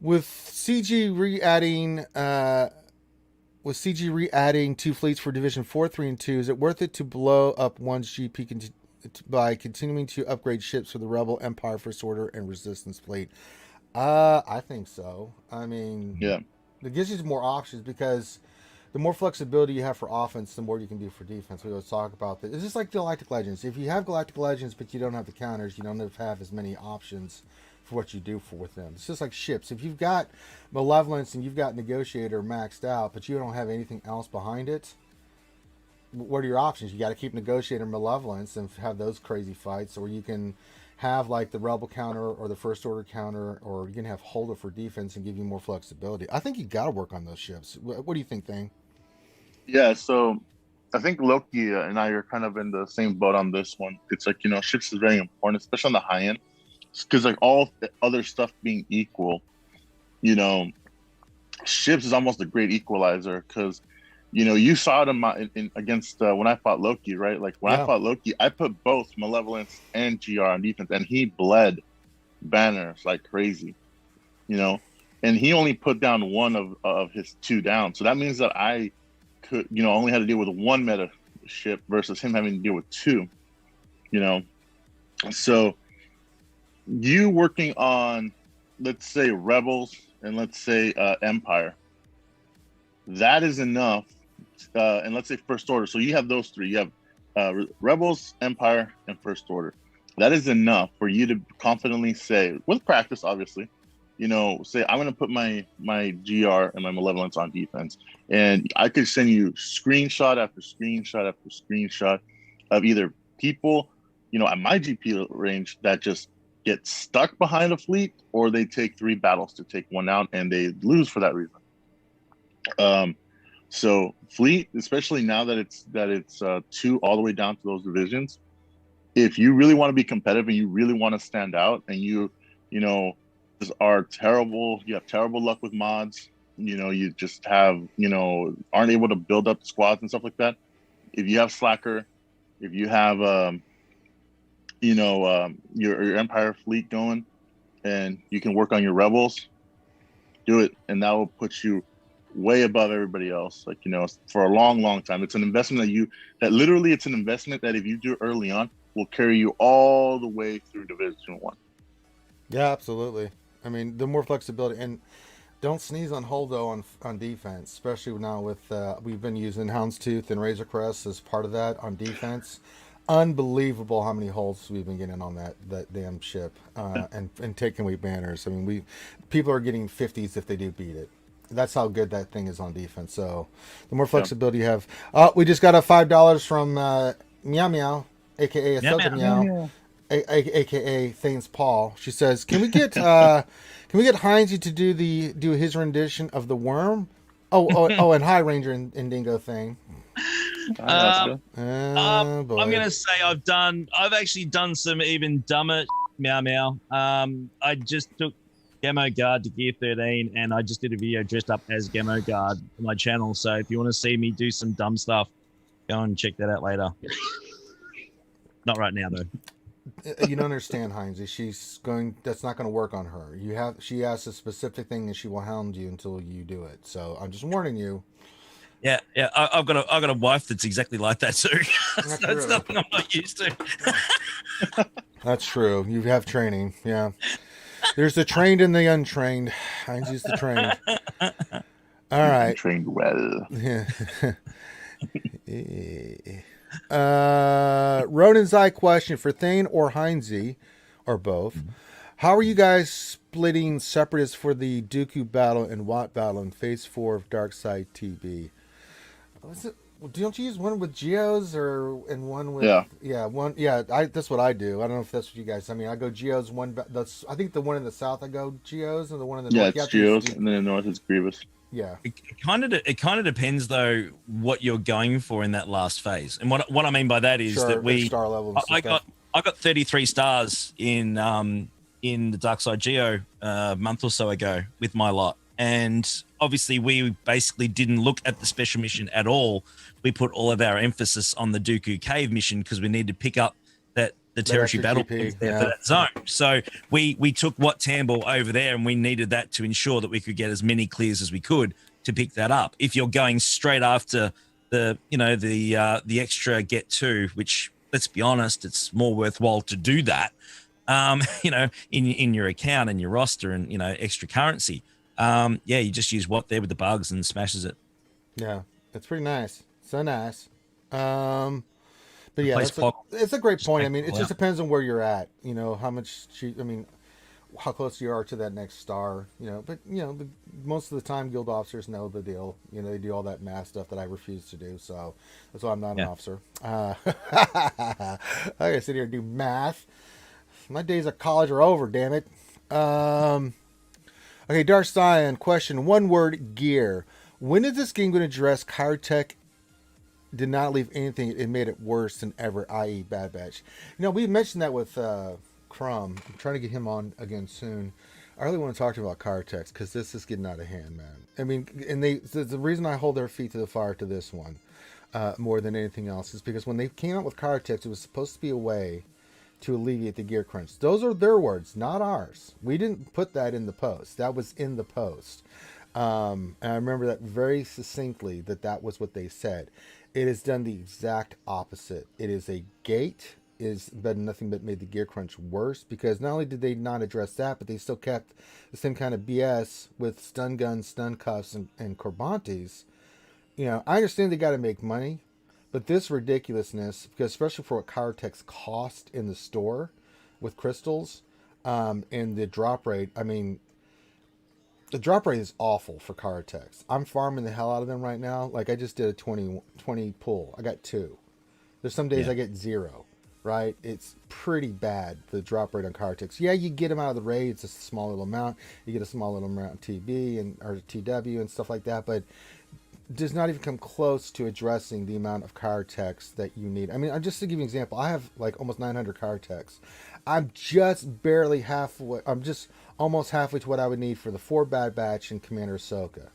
with CG re-adding with CG re-adding 2 fleets for Division 4, 3, and 2, is it worth it to blow up one's GP by continuing to upgrade ships for the Rebel, Empire, First Order, and Resistance fleet? I think so. I mean, Yeah. it gives you more options because the more flexibility you have for offense, the more you can do for defense. We always talk about that. It's just like Galactic Legends. If you have Galactic Legends, but you don't have the counters, you don't have as many options for what you do with them. It's just like ships. If you've got Malevolence and you've got Negotiator maxed out, but you don't have anything else behind it, what are your options? You got to keep Negotiator and Malevolence and have those crazy fights, or you can have like the Rebel counter or the First Order counter, or you can have Holder for defense and give you more flexibility. I think you got to work on those ships. What do you think, Thane? Yeah, so I think Loki and I are kind of in the same boat on this one. It's like, ships is very important, especially on the high end, because like all the other stuff being equal, ships is almost a great equalizer. Because you saw it against when I fought Loki, right? Like when I fought Loki, I put both Malevolence and GR on defense, and he bled banners like crazy, and he only put down one of his 2 down. So that means that I could, only had to deal with 1 meta ship versus him having to deal with 2, So you working on, let's say, Rebels and let's say Empire, that is enough. And let's say First Order. So you have those 3. You have Rebels, Empire, and First Order. That is enough for you to confidently say, with practice, obviously, say, I'm going to put my GR and my Malevolence on defense. And I could send you screenshot after screenshot after screenshot of either people, at my GP range that just get stuck behind a fleet, or they take 3 battles to take 1 out and they lose for that reason. So fleet, especially now that it's 2 all the way down to those divisions, if you really want to be competitive and you really want to stand out, and you are terrible, you have terrible luck with mods, you just have, aren't able to build up squads and stuff like that. If you have Slacker, if you have, your Empire fleet going, and you can work on your Rebels, do it. And that will put you way above everybody else, like, for a long time. It's an investment that literally it's an investment that if you do early on will carry you all the way through Division 1. Yeah, absolutely. I mean, the more flexibility, and don't sneeze on Holdo on defense, especially now with we've been using Houndstooth and Razor Crest as part of that on defense. Unbelievable how many holds we've been getting on that damn ship, and taking away banners. I mean, people are getting 50s if they do beat it. That's how good that thing is on defense. So the more flexibility you have. We just got a $5 from Meow Meow, aka Ahsoka Meow, aka Thane's Paul. She says, "Can we get Heinzie to do his rendition of the worm?" And High Ranger and Dingo thing. I'm gonna say I've actually done some even dumber Meow Meow. I just took Gamorrean Guard to Gear 13, and I just did a video dressed up as Gamorrean Guard for my channel. So if you want to see me do some dumb stuff, go and check that out later. Not right now though. You don't understand, Heinzie. That's not going to work on her. She has a specific thing, and she will hound you until you do it. So I'm just warning you. Yeah. I've got a wife that's exactly like that too. That's nothing I'm not used to. That's true. You have training. Yeah. There's the trained and the untrained. Heinzie's the trained. All right. Trained well. Ronan's eye question for Thane or Heinzie, or both. How are you guys splitting Separatists for the Dooku battle and Watt battle in Phase 4 of Darkside TB? Don't you use one with Geos and one with one? Yeah, that's what I do. I don't know if that's what you guys. I mean, I go Geos one. I think the one in the south I go Geos, and the one in the north. Yeah, it's Geos, and then in the north it's Grievous. Yeah, it kind of depends though what you're going for in that last phase, and what I mean by that is that star level. I got 33 stars in the Darkside Geo a month or so ago with my lot. And obviously, we basically didn't look at the special mission at all. We put all of our emphasis on the Dooku Cave mission because we needed to pick up the territory battle points there for that zone. So we took Wat Tambor over there, and we needed that to ensure that we could get as many clears as we could to pick that up. If you're going straight after the extra get two, which, let's be honest, it's more worthwhile to do that, in your account and your roster and, extra currency. You just use what there with the bugs and smashes it. Yeah, it's pretty nice. So nice. But yeah, it's a great point. I mean, it just depends on where you're at. How much. How close you are to that next star. But most of the time, guild officers know the deal. They do all that math stuff that I refuse to do. So that's why I'm not an officer. I gotta sit here and do math. My days at college are over. Damn it. Okay, Dark Cyan question. One word: gear. When is this game going to address card tech? Did not leave anything. It made it worse than ever, i.e. Bad Batch. We mentioned that with Crumb. I'm trying to get him on again soon. I really want to talk to you about card techs because this is getting out of hand, man. I mean, and the reason I hold their feet to the fire to this one more than anything else is because when they came out with card techs, it was supposed to be a way to alleviate the gear crunch. Those are their words, not ours. We didn't put that in the post. That was in the post. And I remember that very succinctly that was what they said. It has done the exact opposite. It is a gate. Is been nothing but made the gear crunch worse because not only did they not address that, but they still kept the same kind of BS with stun guns, stun cuffs, and Corbantes. I understand they got to make money, but this ridiculousness, because especially for what card techs cost in the store with crystals, and the drop rate, I mean, the drop rate is awful for card techs. I'm farming the hell out of them right now. Like I just did a 20 pull. I got 2. There's some days I get 0. Right? It's pretty bad, the drop rate on card techs. Yeah, you get them out of the raid. It's a small little amount. You get a small little amount of TB or TW and stuff like that, but does not even come close to addressing the amount of card techs that you need. I mean, just to give you an example, I have like almost 900 card techs. I'm just barely halfway. I'm just almost halfway to what I would need for the 4 Bad Batch and Commander Ahsoka.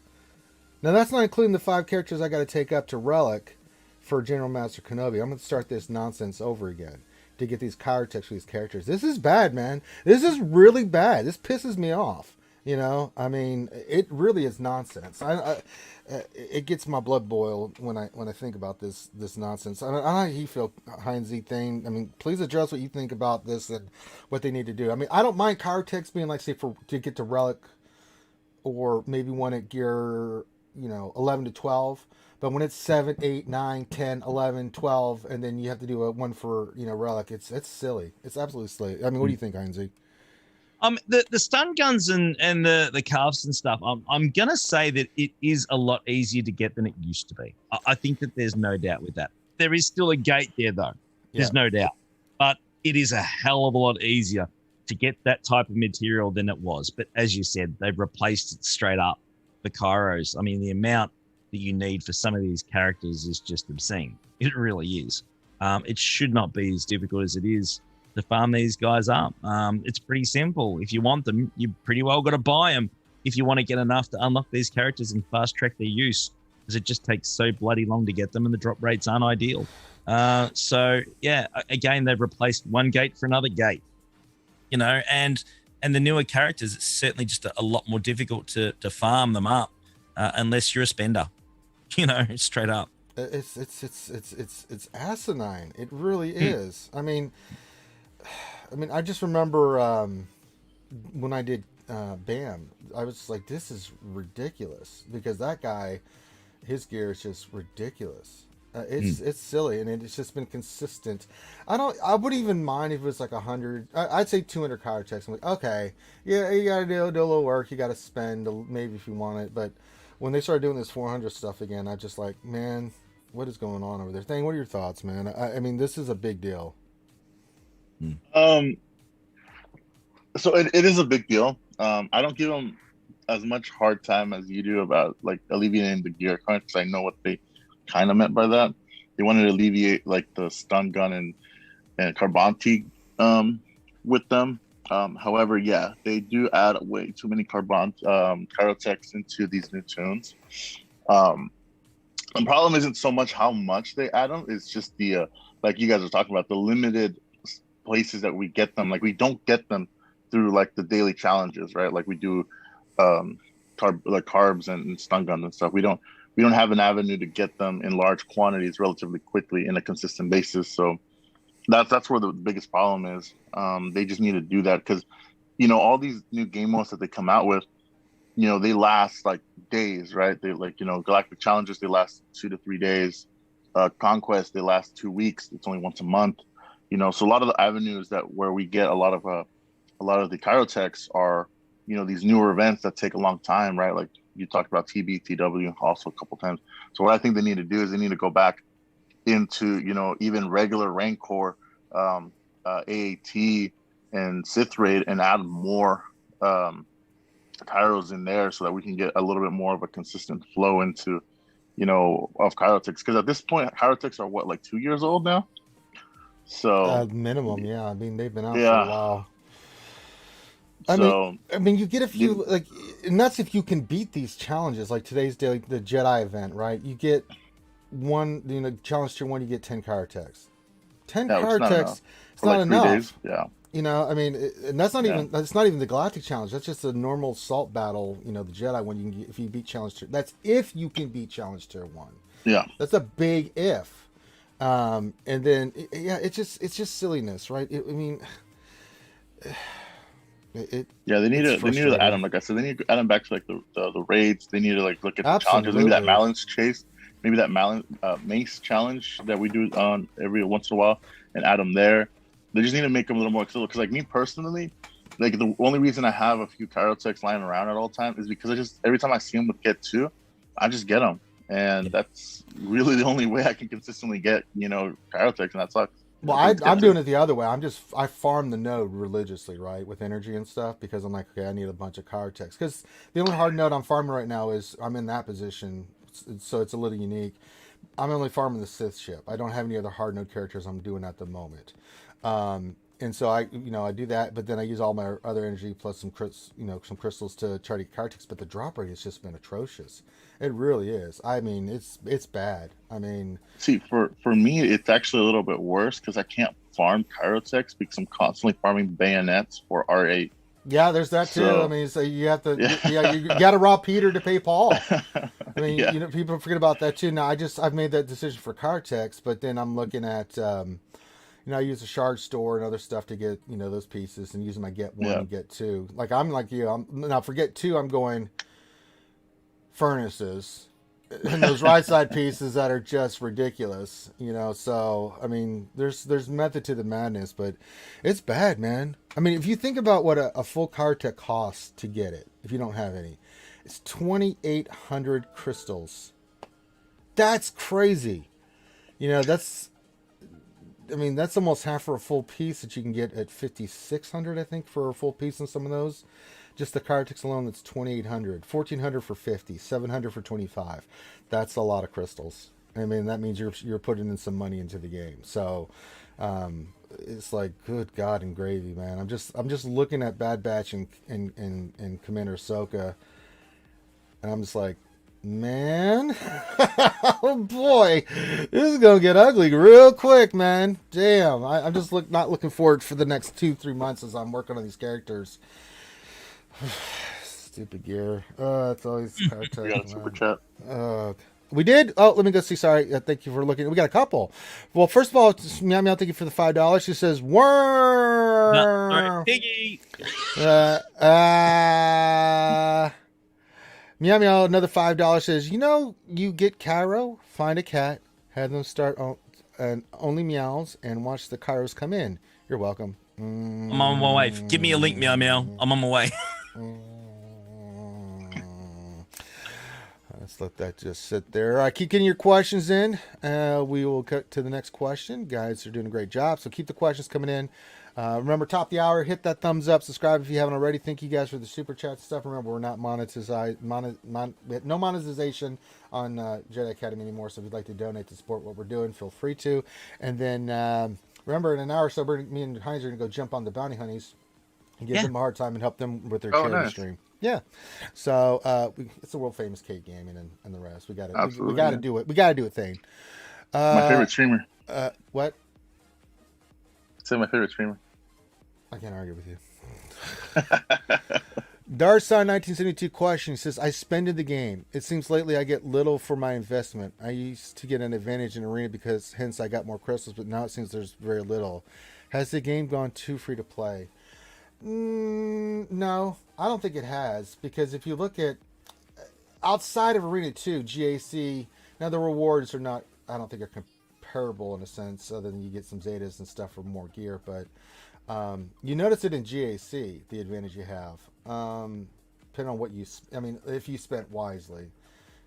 Now, that's not including the 5 characters I got to take up to Relic for General Master Kenobi. I'm going to start this nonsense over again to get these card techs for these characters. This is bad, man. This is really bad. This pisses me off. I mean, it really is nonsense. It gets my blood boiled when I think about this nonsense. I don't know how you feel, Heinzie thing. I mean, please address what you think about this and what they need to do. I mean, I don't mind card techs being like, say, to get to Relic or maybe one at gear, 11 to 12. But when it's 7, 8, 9, 10, 11, 12, and then you have to do a one for, Relic, it's silly. It's absolutely silly. I mean, what do you think, Heinzie? The stun guns and the calves and stuff, I'm going to say that it is a lot easier to get than it used to be. I think that there's no doubt with that. There is still a gate there, though. There's no doubt. But it is a hell of a lot easier to get that type of material than it was. But as you said, they've replaced it straight up for Kairos. I mean, the amount that you need for some of these characters is just obscene. It really is. It should not be as difficult as it is to farm these guys up. It's pretty simple. If you want them, you pretty well got to buy them if you want to get enough to unlock these characters and fast track their use, because it just takes so bloody long to get them and the drop rates aren't ideal. So yeah, again, they've replaced one gate for another gate, and the newer characters, it's certainly just a lot more difficult to farm them up unless you're a spender, straight up. It's asinine. It really is. I mean, I just remember when I did BAM, I was just like, this is ridiculous, because that guy, his gear is just ridiculous. It's silly, and it's just been consistent. I wouldn't even mind if it was like 100. I'd say 200 card checks. I'm like, okay, yeah, you gotta do a little work. You gotta spend maybe if you want it. But when they started doing this 400 stuff again, I just like, man, what is going on over there? Thang, what are your thoughts, man? I mean, this is a big deal. So it is a big deal. I don't give them as much hard time as you do about like alleviating the gear crunch, because I know what they kind of meant by that. They wanted to alleviate like the stun gun and Carbonti with them. However, yeah, they do add way too many Kyrotechs into these new tunes. The problem isn't so much how much they add them, it's just the like you guys are talking about, the limited places that we get them. Like we don't get them through like the daily challenges, right? Like we do carbs and stun guns and stuff. We don't have an avenue to get them in large quantities relatively quickly in a consistent basis. So that's where the biggest problem is. They just need to do that because, all these new game modes that they come out with, they last like days, right? They Galactic Challenges, they last 2 to 3 days. Conquest, they last 2 weeks. It's only once a month. So a lot of the avenues where we get a lot of the Kyrotechs are, these newer events that take a long time, right? Like you talked about TW also a couple times. So what I think they need to do is they need to go back into, even regular Rancor, AAT and Sith Raid and add more Kyros in there so that we can get a little bit more of a consistent flow into, of Kyrotechs. Because at this point, Kyrotechs are what, like 2 years old now? So minimum, yeah. I mean, they've been out for a while. I mean, you get a few and that's if you can beat these challenges. Like today's daily, the Jedi event, right? You get one, challenge tier 1, you get 10 Kyrotechs. 10 Kyrotechs, it's not enough. 3 days. Yeah. I mean, and that's not even the Galactic Challenge. That's just a normal assault battle. The Jedi one if you beat challenge tier. That's if you can beat challenge tier 1. Yeah. That's a big if. And then it's just silliness, right? They need to add them, like I said, they need to add them back to like the raids. They need to like look at the challenges, maybe that Malance chase, maybe that Mace challenge that we do on every once in a while, and add them there. They just need to make them a little more accessible. Because like me personally, like the only reason I have a few Kyrotechs lying around at all times is because every time I see them with Get 2, I just get them. And that's really the only way I can consistently get, Kyrotechs, and that sucks. Well, I'm doing it the other way. I farm the node religiously, right, with energy and stuff, because I'm like, okay, I need a bunch of Kyrotechs. Because the only hard node I'm farming right now is I'm in that position, so it's a little unique. I'm only farming the Sith ship. I don't have any other hard node characters I'm doing at the moment. And so I do that, but then I use all my other energy plus some crystals to try to get Kyrotechs. But the drop rate has just been atrocious. It really is. I mean, it's bad. I mean, see, for me, it's actually a little bit worse because I can't farm Kyrotechs because I'm constantly farming bayonets for R8. Yeah, there's that too. I mean, so you have to, you got to rob Peter to pay Paul. I mean, people forget about that too. Now, I've made that decision for Kyrotechs, but then I'm looking at, I use a shard store and other stuff to get, those pieces, and using my Get 1 and Get 2. Like, I'm like you. Now, for Get 2, I'm going furnaces and those right side pieces that are just ridiculous, so I mean there's method to the madness, but it's bad, man. I mean, if you think about what a full Kyrotech costs to get it, if you don't have any, it's 2,800 crystals. That's crazy. That's almost half for a full piece that you can get at 5,600, I think, for a full piece on some of those. Just the Kyrotechs alone, that's 2,800, 1,400 for 50, 700 for 25. That's a lot of crystals. I mean, that means you're putting in some money into the game. So, it's like, good God and gravy, man. I'm just looking at Bad Batch and Commander Ahsoka, and I'm just like, man, oh boy, this is gonna get ugly real quick, man. Damn, I'm just not looking forward for the next 2-3 months as I'm working on these characters. Stupid gear. It's always hard to. We got a super chat. We did. Oh, let me go see. Sorry. Thank you for looking. We got a couple. Well, first of all, Meow Meow, thank you for the $5. She says, "Worm." Piggy. Meow Meow, another $5 says, you get Cairo, find a cat, have them start and only meows, and watch the Kairos come in. You're welcome. I'm on my way. Give me a link, Meow Meow. I'm on my way. Let's let that just sit there. All right, keep getting your questions in. We will cut to the next question. Guys are doing a great job, so keep the questions coming in. Remember, top of the hour, hit that thumbs up, subscribe if you haven't already. Thank you guys for the super chat stuff. Remember, we're not no monetization on Jedi Academy anymore, so if you'd like to donate to support what we're doing, feel free to. And then remember, in an hour or so, me and Heinz are going to go jump on the Bounty Honeys and give them a hard time and help them with their charity stream. Yeah, so it's a world famous Kate Gaming and the rest. We got to do it. We got to do a thing. My favorite streamer. What? Say my favorite streamer. I can't argue with you. Darson 1972 question says, I spend in the game. It seems lately I get little for my investment. I used to get an advantage in arena because hence I got more crystals, but now it seems there's very little. Has the game gone too free to play? No, I don't think it has, because if you look at outside of Arena 2, GAC, now the rewards are not, I don't think are comparable in a sense, other than you get some Zetas and stuff for more gear, but you notice it in GAC, the advantage you have. Depending on what you, I mean, if you spent wisely,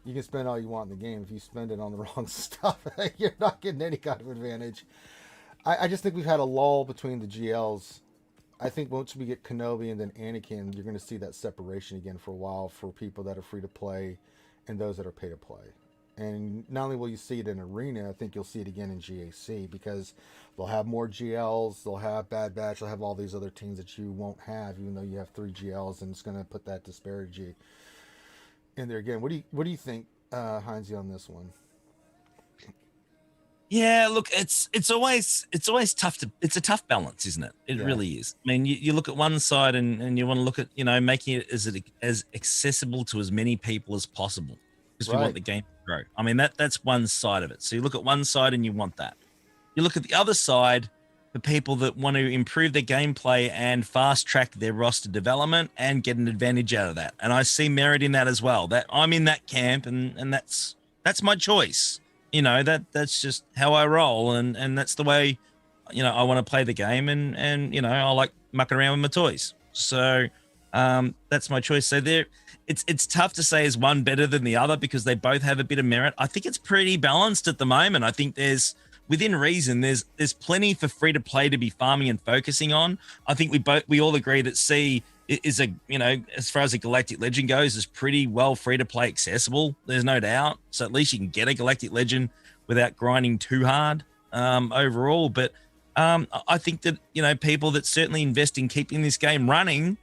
you can spend all you want in the game. If you spend it on the wrong stuff, you're not getting any kind of advantage. I just think we've had a lull between the GLs. I think once we get Kenobi and then Anakin, you're going to see that separation again for a while for people that are free to play and those that are pay to play. And not only will you see it in Arena, I think you'll see it again in GAC, because they'll have more GLs, they'll have Bad Batch, they'll have all these other teams that you won't have, even though you have 3 GLs, and it's going to put that disparity in there again. What do you think, Heinze, on this one? Yeah, look, it's always tough it's a tough balance, isn't it? It really is. I mean, you look at one side and you want to look at, making it as accessible to as many people as possible, because we want the game to grow. I mean, that's one side of it. So you look at one side and you want that. You look at the other side for people that want to improve their gameplay and fast track their roster development and get an advantage out of that. And I see merit in that as well. That I'm in that camp, and that's my choice. That's just how I roll, and that's the way, I want to play the game, and I like mucking around with my toys. So that's my choice. So it's tough to say is one better than the other, because they both have a bit of merit. I think it's pretty balanced at the moment. I think within reason, there's plenty for free to play to be farming and focusing on. I think we all agree that C is as far as a Galactic Legend goes, is pretty well free to play accessible. There's no doubt. So at least you can get a Galactic Legend without grinding too hard overall. But I think that, people that certainly invest in keeping this game running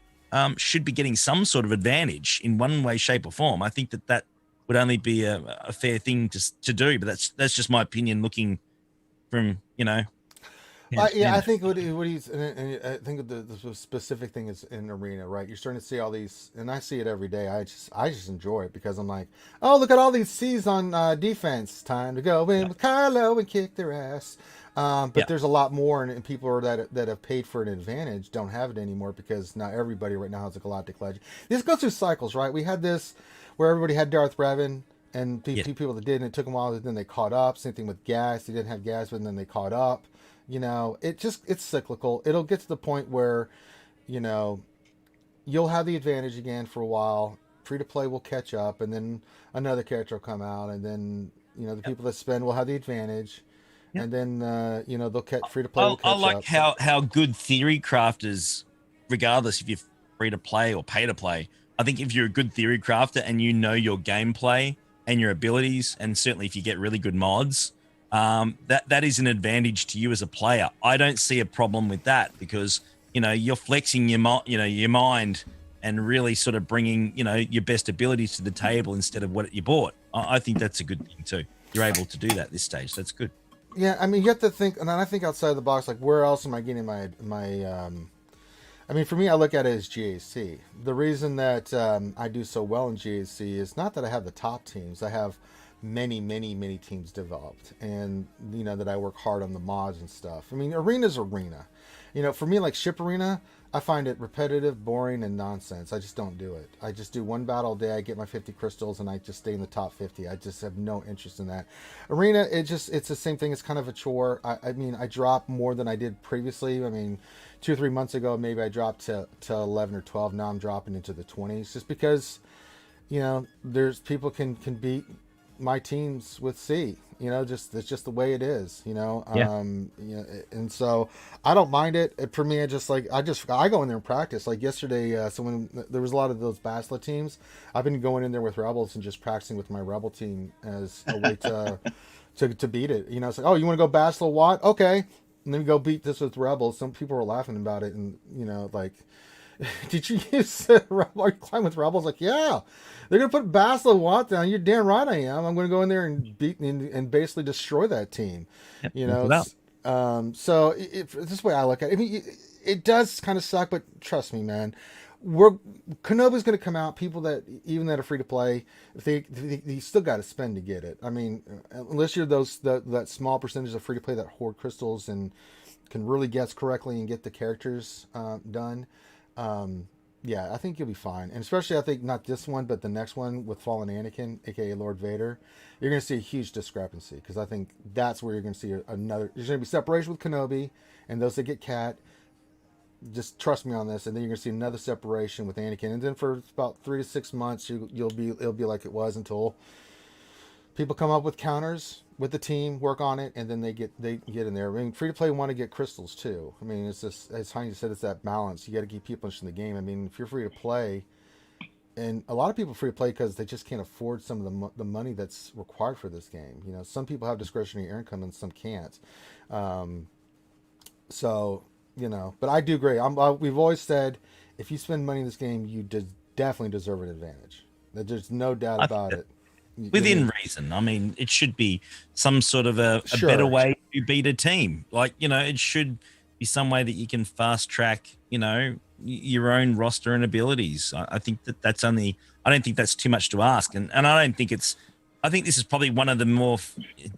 should be getting some sort of advantage in one way, shape or form. I think that would only be a fair thing to do, but that's just my opinion looking from, I think what he's, and I think the specific thing is in Arena, right? You're starting to see all these, and I see it every day. I just enjoy it, because I'm like, oh, look at all these C's on defense. Time to go in with Kylo and kick their ass. But there's a lot more, and people that have paid for an advantage don't have it anymore, because not everybody right now has a Galactic Legend. This goes through cycles, right? We had this where everybody had Darth Revan, and people that did, and it took them a while, and then they caught up. Same thing with gas. They didn't have gas, but then they caught up. It's cyclical. It'll get to the point where, you'll have the advantage again for a while. Free to play will catch up, and then another character will come out, and then, the people that spend will have the advantage. Yep. And then, they'll catch free to play. I like how good theory crafters, regardless if you're free to play or pay to play, I think if you're a good theory crafter and you know your gameplay and your abilities, and certainly if you get really good mods, that is an advantage to you as a player. I don't see a problem with that, because you're flexing your mind and really sort of bringing your best abilities to the table instead of what you bought. I think that's a good thing too. You're able to do that at this stage. That's good. Yeah, I mean, you have to think, and then I think outside the box, like, where else am I getting my I mean, for me, I look at it as GAC. The reason that I do so well in GAC is not that I have the top teams. I have many teams developed, and that I work hard on the mods and stuff. I mean, Arena's Arena. For me, like Ship Arena, I find it repetitive, boring, and nonsense. I just don't do it. I just do one battle a day. I get my 50 crystals, and I just stay in the top 50. I just have no interest in that. Arena, it's the same thing. It's kind of a chore. I mean, I drop more than I did previously. I mean, 2 or 3 months ago, maybe I dropped to 11 or 12. Now I'm dropping into the 20s, just because, there's people can beat my teams with C. It's just the way it is. And so I don't mind it. For me, I go in there and practice. Like yesterday, so when there was a lot of those Basla teams, I've been going in there with Rebels and just practicing with my Rebel team as a way to beat it. It's like, oh, you want to go Basla Watt? Okay, and then we go beat this with Rebels. Some people were laughing about it, and like, did you use climb with Rebels? Like, yeah, they're gonna put Basla Watt down. You're damn right I am. I'm gonna go in there and beat and basically destroy that team. So this way I look at it. I mean, it does kind of suck, but trust me, man. Kenobi's going to come out. People that even that are free to play, if they still got to spend to get it. I mean, unless you're that small percentage of free to play that hoard crystals and can really guess correctly and get the characters done. Yeah, I think you'll be fine. And especially, I think not this one, but the next one with Fallen Anakin, aka Lord Vader, you're going to see a huge discrepancy because I think that's where you're going to see another. There's going to be separation with Kenobi and those that get Cat. Just trust me on this, and then you're gonna see another separation with Anakin, and then for about 3 to 6 months, it'll be like it was until people come up with counters with the team, work on it, and then they get in there. I mean, free to play want to get crystals too. I mean, it's just as Heine said, it's that balance. You got to keep people interested in the game. I mean, if you're free to play, and a lot of people free to play because they just can't afford some of the money that's required for this game. You know, some people have discretionary income and some can't. So. You know, but I do agree. We've always said if you spend money in this game, you definitely deserve an advantage. There's no doubt about it. Within reason. I mean, it should be some sort of a better way to beat a team. Like, you know, it should be some way that you can fast track, you know, your own roster and abilities. I think that's only. I don't think that's too much to ask, and I don't think it's. I think this is probably one of the more,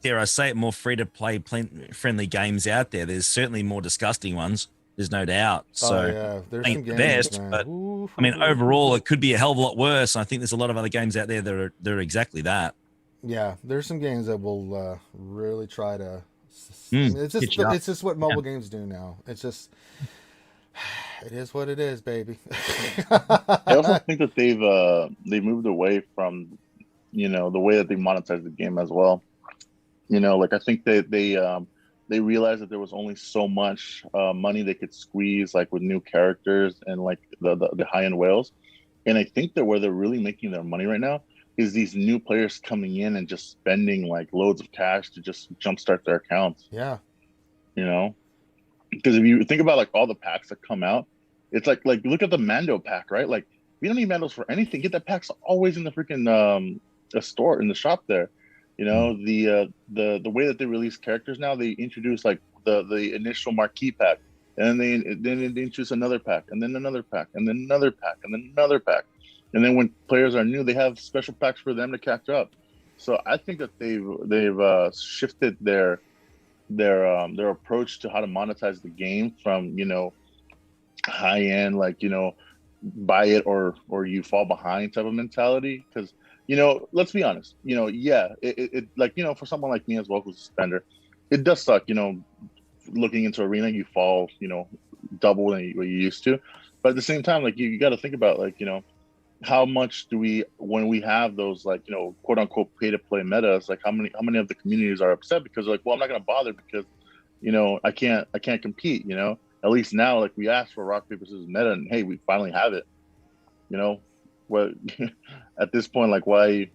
dare I say it, more free-to-play friendly games out there. There's certainly more disgusting ones. There's no doubt. So yeah. There's some games, the best, man. But I mean, overall, it could be a hell of a lot worse. I think there's a lot of other games out there that are exactly that. Yeah, there's some games that will really try to. It's just what mobile games do now. It's just. It is what it is, baby. I also think that they've moved away from. You know, the way that they monetize the game as well. You know, like I think they realized that there was only so much money they could squeeze, like with new characters and like the high end whales. And I think that where they're really making their money right now is these new players coming in and just spending like loads of cash to just jumpstart their accounts. Yeah. You know, because if you think about like all the packs that come out, it's like look at the Mando pack, right? Like we don't need Mandos for anything. Get that pack's always in the freaking a store in the shop there. You know, the way that they release characters now, they introduce like the initial marquee pack, and then they introduce another pack, and then another pack, and then another pack, and then another pack, and then when players are new, they have special packs for them to catch up. So I think that they've shifted their approach to how to monetize the game from, you know, high end, like, you know, buy it or you fall behind type of mentality. Because, you know, let's be honest, you know, yeah, it like, you know, for someone like me as well who's a spender, it does suck, you know, looking into arena, you fall, you know, double than what you used to. But at the same time, like you got to think about, like, you know, how much do we, when we have those, like, you know, quote unquote pay to play metas, like how many of the communities are upset because like, well, I'm not going to bother because, you know, I can't compete, you know. At least now, like, we asked for rock paper scissors meta, and hey, we finally have it. You know, what at this point, like, why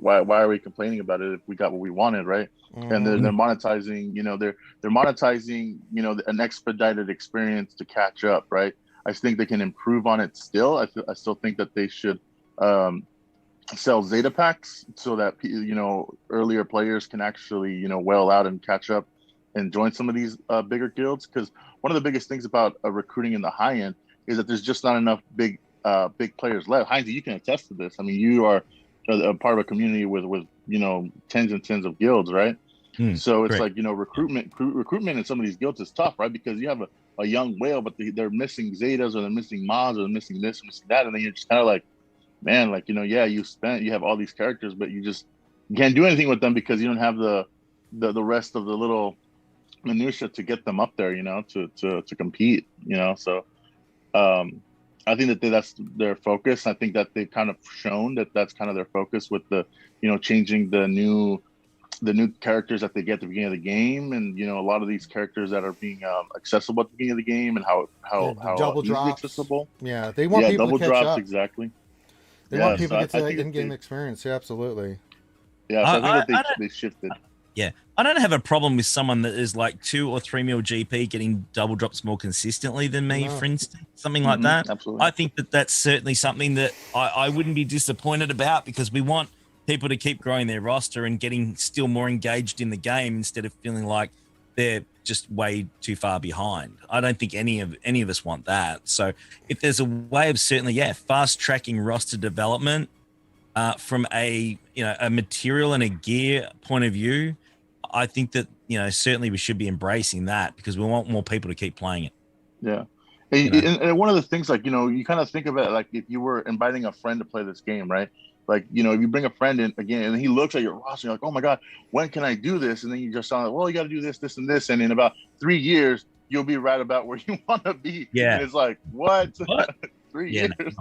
are we complaining about it if we got what we wanted, right? Mm-hmm. And they're monetizing, you know, they're monetizing, you know, an expedited experience to catch up, right? I think they can improve on it still. I still think that they should sell Zeta packs so that, you know, earlier players can actually, you know, well out and catch up and join some of these bigger guilds. Because one of the biggest things about recruiting in the high end is that there's just not enough big players left. Heinz, you can attest to this. I mean, you are a part of a community with you know, tens and tens of guilds, right? So it's like, you know, recruitment in some of these guilds is tough, right? Because you have a young whale, but they're missing Zetas or they're missing Mons or they're missing this, missing that, and then you're just kind of like, man, like, you know, yeah, you have all these characters, but you can't do anything with them because you don't have the rest of the little minutia to get them up there, you know, to compete, you know. So I think that that's their focus. I think that they've kind of shown that that's kind of their focus with the, you know, changing the new characters that they get at the beginning of the game, and, you know, a lot of these characters that are being accessible at the beginning of the game, and how double drops accessible. Yeah, they want people double to catch drops up. Exactly. They want people to get to that in-game experience. Yeah, absolutely. Yeah, so I think that they shifted. Yeah, I don't have a problem with someone that is like 2 or 3 mil GP getting double drops more consistently than me, for instance, something like that. Absolutely. I think that that's certainly something that I wouldn't be disappointed about, because we want people to keep growing their roster and getting still more engaged in the game instead of feeling like they're just way too far behind. I don't think any of us want that. So if there's a way of certainly, fast tracking roster development from a material and a gear point of view, I think that certainly we should be embracing that because we want more people to keep playing it. Yeah. And one of the things, like, you kind of think of it like if you were inviting a friend to play this game, right? Like, if you bring a friend in again and he looks at your roster, you're like, oh my God, when can I do this? And then you just sound like, well, you got to do this, this, and this. And in about 3 years, you'll be right about where you want to be. Yeah. And it's like, what? 3 years? No,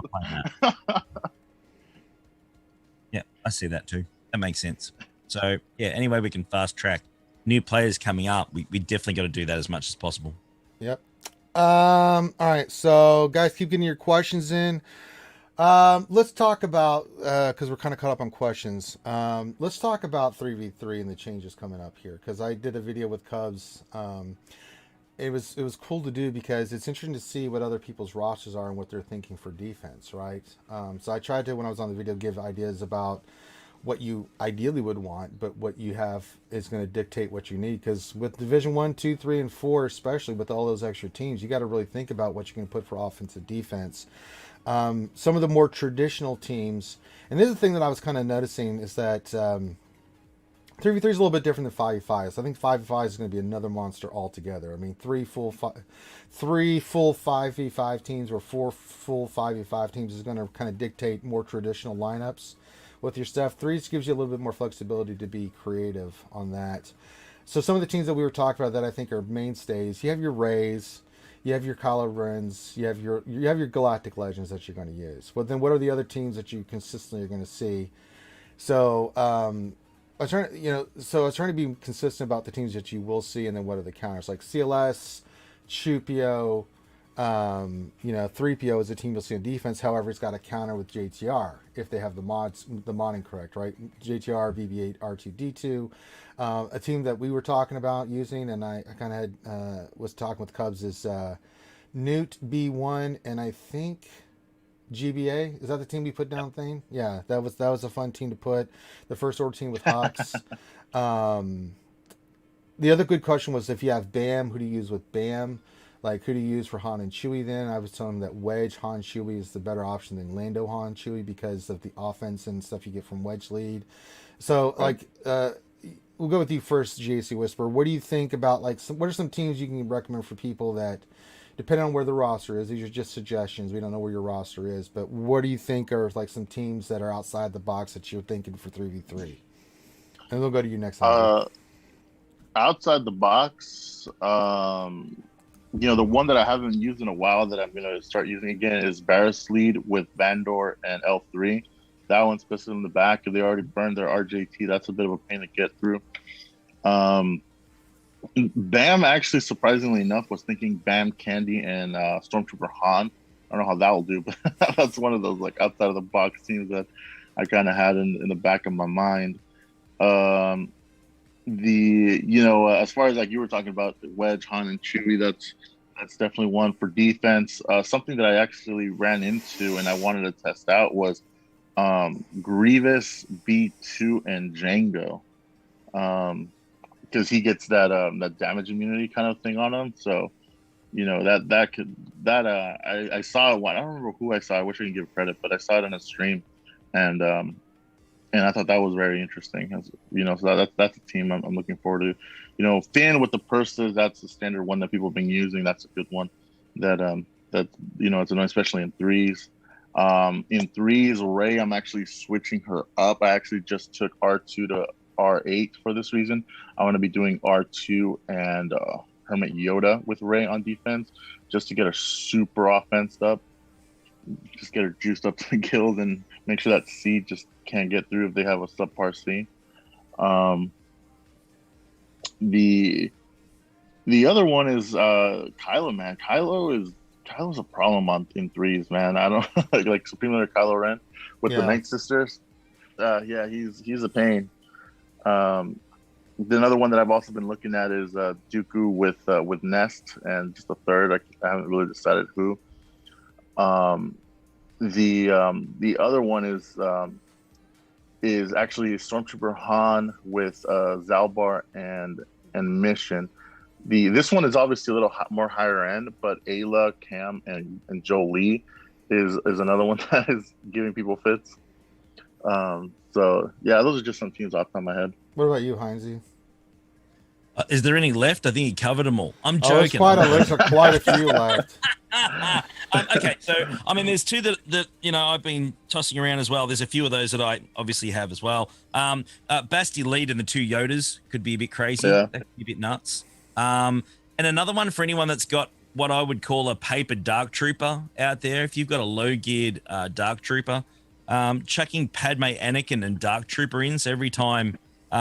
yeah, I see that too. That makes sense. So, any way we can fast track new players coming up, we definitely got to do that as much as possible. Yep. All right. So, guys, keep getting your questions in. Let's talk about, because we're kind of caught up on questions. Let's talk about 3v3 and the changes coming up here. Because I did a video with Cubs. It was cool to do because it's interesting to see what other people's rosters are and what they're thinking for defense, right? So I tried to, when I was on the video, give ideas about what you ideally would want, but what you have is going to dictate what you need. Because with Division 1, 2, 3, and 4, especially with all those extra teams, you got to really think about what you can put for offensive defense. Some of the more traditional teams, and this is the thing that I was kind of noticing, is that 3v3 is a little bit different than 5v5. So I think 5v5 is going to be another monster altogether. I mean, three full 5v5 teams or 4 full 5v5 teams is going to kind of dictate more traditional lineups with your stuff. 3 gives you a little bit more flexibility to be creative on that. So some of the teams that we were talking about that I think are mainstays, you have your Rays, you have your Kylo Rens, you have your Galactic Legends that you're going to use. But then what are the other teams that you consistently are going to see? So I was trying to be consistent about the teams that you will see, and then what are the counters, like CLS, Chupio, 3PO is a team you'll see on defense. However, it's got a counter with JTR if they have the modding correct, right? JTR, BB8, R2D2. A team that we were talking about using, and I kind of had was talking with Cubs, is Newt B1, and I think GBA. Is that the team we put down? Thing? Yeah, that was a fun team to put. The first order team with Hawks. The other good question was if you have BAM, who do you use with BAM? Like, who do you use for Han and Chewie then? I was telling them that Wedge, Han, Chewie is the better option than Lando, Han, Chewie because of the offense and stuff you get from Wedge lead. So, we'll go with you first, GAC Whisper. What do you think about, what are some teams you can recommend for people that, depending on where the roster is, these are just suggestions. We don't know where your roster is, but what do you think are, some teams that are outside the box that you're thinking for 3v3? And we'll go to you next time. Outside the box, the one that I haven't used in a while that I'm going to start using again is Barris Lead with Vandor and L3. That one's specific in the back. If they already burned their RJT, that's a bit of a pain to get through. BAM, actually, surprisingly enough, was thinking BAM Candy and Stormtrooper Han. I don't know how that will do, but that's one of those outside of the box teams that I kind of had in the back of my mind. As far as you were talking about Wedge, Han, and Chewie, that's definitely one for defense. Something that I actually ran into and I wanted to test out was Grievous, B2, and Django, because he gets that damage immunity kind of thing on him. So I saw it. I don't remember who I saw. I wish I could give credit, but I saw it on a stream, and I thought that was very interesting. So that's a team I'm looking forward to. Finn with the purses, that's the standard one that people have been using. That's a good one. It's annoying, especially in threes. In threes, Rey, I'm actually switching her up. I actually just took R2 to R8 for this reason. I want to be doing R2 and Hermit Yoda with Rey on defense, just to get her super offensed up. Just get her juiced up to the gills and make sure that C just can't get through if they have a subpar C. The other one is Kylo, man. Kylo's a problem in threes, man. I don't like Supreme Leader Kylo Ren with the Night Sisters. He's a pain. Another one that I've also been looking at is Dooku with Nest, and just a third. I haven't really decided who. The other one is actually Stormtrooper Han with Zalbar and Mission. This one is obviously a little more higher end, but Ayla, Cam, and Jolie is another one that is giving people fits. So yeah, those are just some teams off the top of my head. What about you, Heinze? Is there any left? I think he covered them all. I'm Oh, there's joking. quite a few left. Okay, so I mean, there's two that I've been tossing around as well. There's a few of those that I obviously have as well. Basti Lead and the two Yodas could be a bit crazy. Yeah. That could be a bit nuts. And another one for anyone that's got what I would call a paper Dark Trooper out there. If you've got a low geared Dark Trooper, chucking Padme, Anakin, and Dark Trooper in, so every time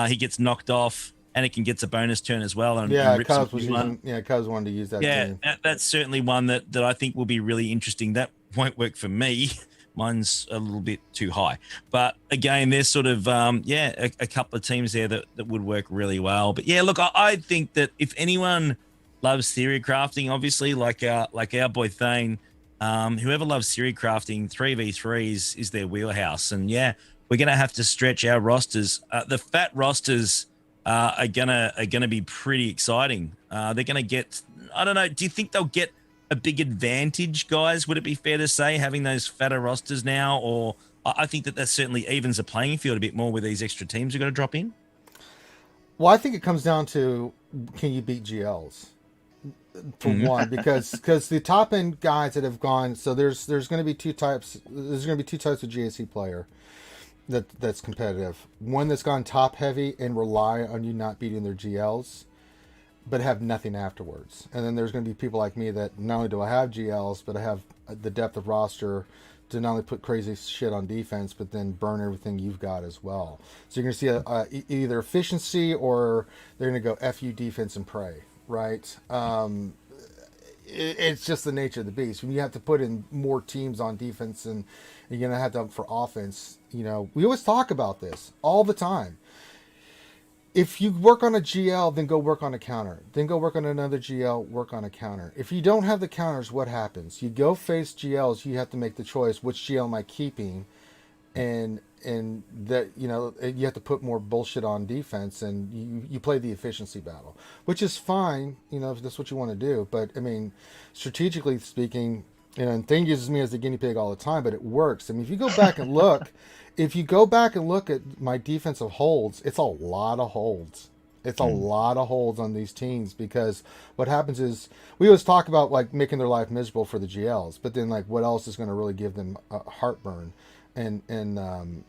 he gets knocked off, Anakin gets a bonus turn as well. And Cuz wanted to use that. Yeah, that's certainly one that I think will be really interesting. That won't work for me. Mine's a little bit too high. But again, there's sort of, a couple of teams there that would work really well. But yeah, look, I think that if anyone loves theory crafting, obviously, like our boy Thane, whoever loves theory crafting, 3v3 is their wheelhouse. And yeah, we're going to have to stretch our rosters. The fat rosters are gonna be pretty exciting. They're gonna get, I don't know, do you think they'll get a big advantage, guys? Would it be fair to say, having those fatter rosters now? Or I think that certainly evens the playing field a bit more with these extra teams are going to drop in. Well, I think it comes down to, can you beat GLs? For one, because the top end guys that have gone, so there's going to be two types. There's going to be two types of GAC player that's competitive. One that's gone top heavy and rely on you not beating their GLs, but have nothing afterwards. And then there's going to be people like me that not only do I have GLs, but I have the depth of roster to not only put crazy shit on defense, but then burn everything you've got as well. So you're going to see either efficiency, or they're going to go F you defense and pray, right? It's just the nature of the beast. When you have to put in more teams on defense and you're going to have to for offense, we always talk about this all the time. If you work on a GL, then go work on a counter. Then go work on another GL, work on a counter. If you don't have the counters, what happens? You go face GLs, you have to make the choice, which GL am I keeping? And that, you have to put more bullshit on defense, and you play the efficiency battle, which is fine, if that's what you want to do. But, I mean, strategically speaking, and Thing uses me as the guinea pig all the time, but it works. I mean, if you go back and look, at my defensive holds, it's a lot of holds. It's a lot of holds on these teams, because what happens is we always talk about like making their life miserable for the GLs, but then like what else is going to really give them heartburn and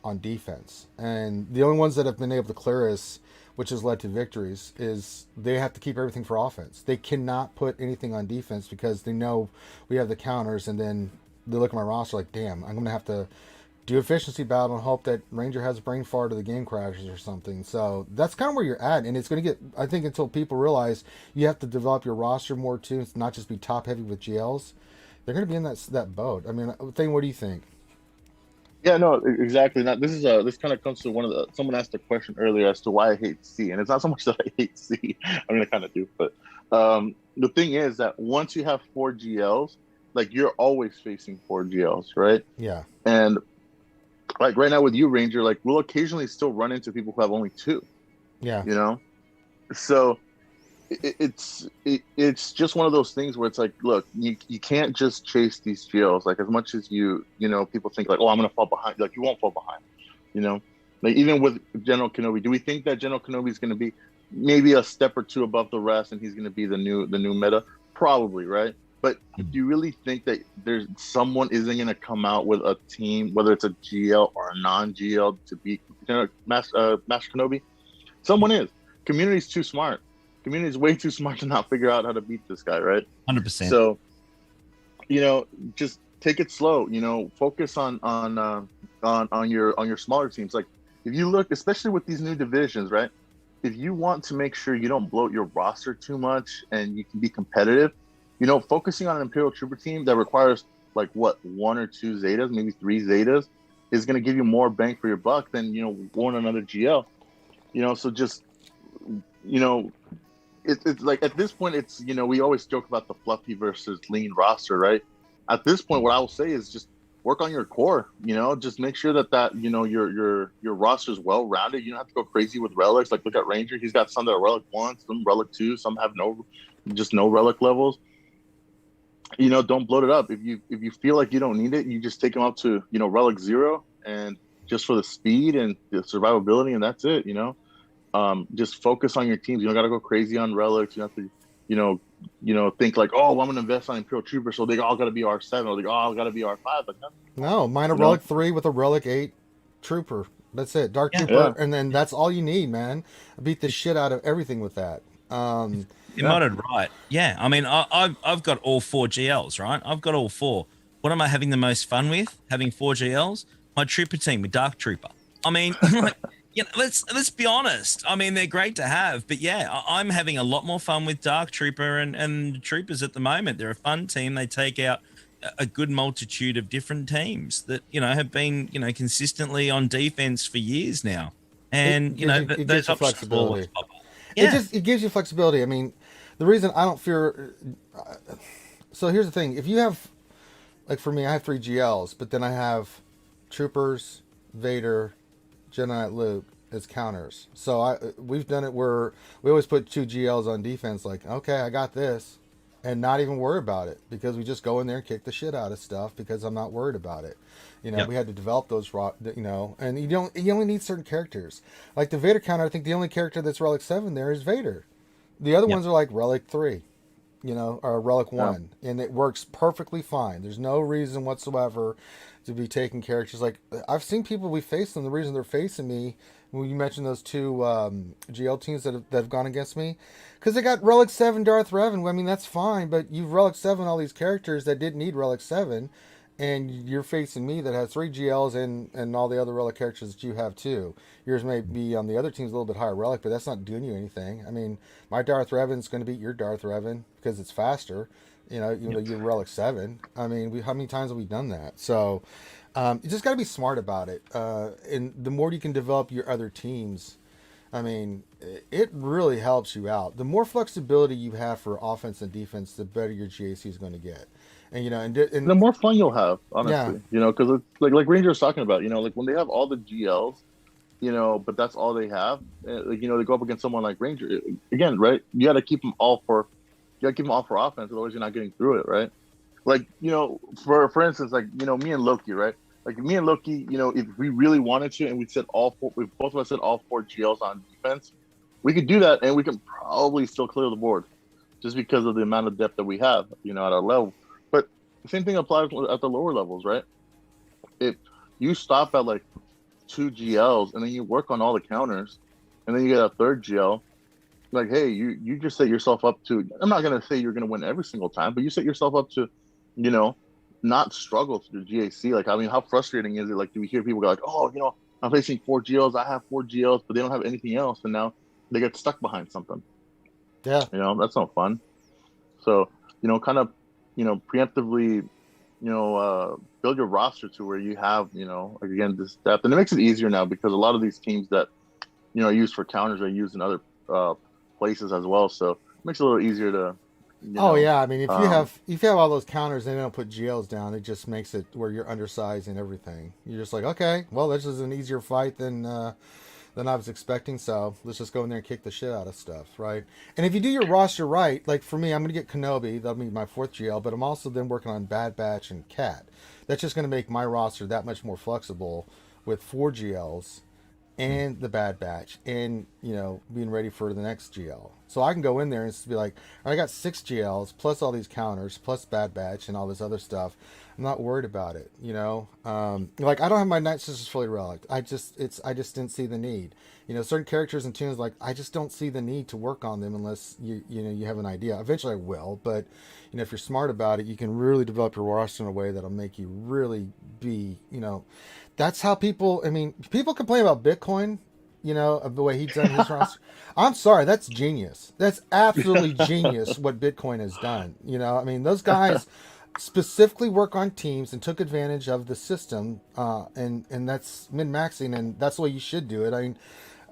on defense? And the only ones that have been able to clear us, which has led to victories, is they have to keep everything for offense. They cannot put anything on defense because they know we have the counters, and then they look at my roster like, damn, I'm going to have to do efficiency battle and hope that Ranger has a brain fart or the game crashes or something. So that's kind of where you're at, and it's going to get, I think, until people realize you have to develop your roster more too. It's not just be top heavy with GLs. They're going to be in that boat. I mean, Thing, what do you think? Yeah, no, exactly. Now, this kind of comes to someone asked a question earlier as to why I hate C, and it's not so much that I hate C. I mean, I kind of do, but the thing is that once you have 4 GLs, like, you're always facing 4 GLs, right? Yeah. And like right now with you, Ranger, like, we'll occasionally still run into people who have only 2. Yeah. So it's just one of those things where it's like, look, you can't just chase these GLs. Like, as much as people think like, oh, I'm gonna fall behind. Like, you won't fall behind. Like, even with General Kenobi, do we think that General Kenobi is gonna be maybe a step or 2 above the rest, and he's gonna be the new meta? Probably, right? But do you really think that there's someone isn't gonna come out with a team, whether it's a GL or a non-GL, to beat Master Kenobi? Someone is. Community's too smart. Community is way too smart to not figure out how to beat this guy, right? 100%. So, just take it slow. Focus on your smaller teams. Like, if you look, especially with these new divisions, right? If you want to make sure you don't bloat your roster too much and you can be competitive, focusing on an Imperial Trooper team that requires like 1 or 2 Zetas, maybe 3 Zetas, is going to give you more bang for your buck than going another GL. So just it's like, at this point, we always joke about the fluffy versus lean roster, right? At this point, what I will say is just work on your core. Just make sure that your roster is well rounded. You don't have to go crazy with relics. Like look at Ranger, he's got some that are relic 1, some relic 2, some have no relic levels. Don't bloat it up. If you feel like you don't need it, you just take them up to relic 0, and just for the speed and the survivability, and that's it. Just focus on your teams. You don't got to go crazy on relics. You have to think like, oh, well, I'm gonna invest on Imperial Trooper, so they all got to be R7, or they all got to be R5. Like, no, mine a relic 3 with a relic 8 Trooper. That's it, Dark Trooper, and then that's all you need, man. I beat the shit out of everything with that. You modded right. Yeah, I mean, I've got all 4 GLs, right? I've got all 4. What am I having the most fun with? Having 4 GLs? My Trooper team with Dark Trooper. I mean, like, let's be honest. I mean, they're great to have, but yeah, I'm having a lot more fun with Dark Trooper and Troopers at the moment. They're a fun team. They take out a good multitude of different teams that have been consistently on defense for years now, and it gives you flexibility. Yeah. It gives you flexibility. I mean, the reason I don't fear. So here's the thing: if you have, like for me, I have 3 GLs, but then I have Troopers, Vader, Jedi Knight Luke as counters. So we've done it where we always put 2 GLs on defense. Like, okay, I got this, and not even worry about it because we just go in there and kick the shit out of stuff because I'm not worried about it. We had to develop those, and you only need certain characters. Like the Vader counter, I think the only character that's Relic 7 there is Vader. The other ones are like Relic 3, or Relic 1, and it works perfectly fine. There's no reason whatsoever to be taking characters. Like I've seen people we face them. The reason they're facing me, when you mentioned those 2 GL teams that have gone against me, because they got Relic 7 Darth Revan. I mean, that's fine, but you've Relic 7 all these characters that didn't need Relic 7. And you're facing me that has 3 GLs and all the other relic characters that you have too. Yours may be on the other team's a little bit higher relic, but that's not doing you anything. I mean, my Darth Revan's going to beat your Darth Revan because it's faster. Even though you're relic 7. I mean, how many times have we done that? So you just got to be smart about it. And the more you can develop your other teams, I mean, it really helps you out. The more flexibility you have for offense and defense, the better your GAC is going to get. And the more fun you'll have, honestly. Because it's like Ranger was talking about. Like when they have all the GLs, but that's all they have. They go up against someone like Ranger again, right? You got to keep them all for offense, otherwise you're not getting through it, right? Like for instance, like me and Loki, right? Like me and Loki, if we really wanted to, and we set all 4, if both of us set all 4 GLs on defense, we could do that, and we can probably still clear the board, just because of the amount of depth that we have, at our level. But the same thing applies at the lower levels, right? If you stop at like 2 GLs and then you work on all the counters, and then you get a 3rd GL, like, hey, you just set yourself up to. I'm not gonna say you're gonna win every single time, but you set yourself up to, not struggle through GAC. Like, I mean, how frustrating is it? Like, do we hear people go like, oh, I'm facing 4 GLs, I have 4 GLs, but they don't have anything else, and now they get stuck behind something. Yeah, that's no fun. So, kind of. Preemptively, build your roster to where you have, like again, this depth, and it makes it easier now because a lot of these teams that, are used for counters are used in other places as well. So it makes it a little easier to. Oh yeah, I mean, if you have all those counters and they don't put GLs down, it just makes it where you're undersized and everything. You're just like, okay, well, this is an easier fight than I was expecting, so let's just go in there and kick the shit out of stuff, right? And if you do your roster right, like for me, I'm going to get Kenobi, that'll be my 4th GL, but I'm also then working on Bad Batch and Cat. That's just going to make my roster that much more flexible with 4 GLs and the Bad Batch and, being ready for the next GL. So I can go in there and just be like, I got 6 GLs plus all these counters plus Bad Batch and all this other stuff. I'm not worried about it, like I don't have my Night Sisters fully relic. I just didn't see the need. Certain characters and tunes, like I just don't see the need to work on them unless you have an idea. Eventually I will, but if you're smart about it, you can really develop your roster in a way that'll make you really be, that's how people complain about Bitcoin, of the way he's done his roster. I'm sorry, that's genius. That's absolutely genius what Bitcoin has done. Those guys specifically work on teams and took advantage of the system, and that's min-maxing, and that's the way you should do it. I mean,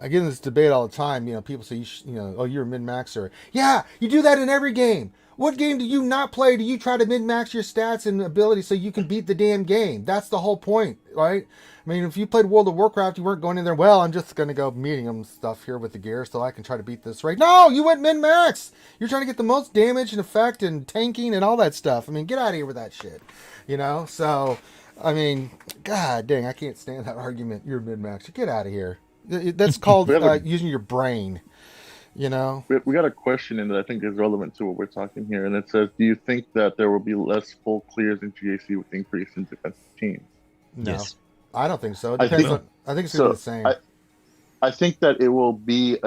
I get in this debate all the time. You know, people say, oh, you're a min-maxer. Yeah, you do that in every game. What game do you not play? Do you try to min-max your stats and ability so you can beat the damn game? That's the whole point, right? I mean, if you played World of Warcraft, you weren't going in there, well, I'm just going to go medium stuff here with the gear so I can try to beat this, right? No, you went min-max. You're trying to get the most damage and effect and tanking and all that stuff. I mean, get out of here with that shit, you know? So, I mean, god dang, I can't stand that argument. You're min-max. Get out of here. That's called using your brain, you know? We got a question in that I think is relevant to what we're talking here, and it says, do you think that there will be less full clears in GAC with increase in defensive teams? No, Yes. I don't think so. It depends I think it's going to be the same. I think that it will be,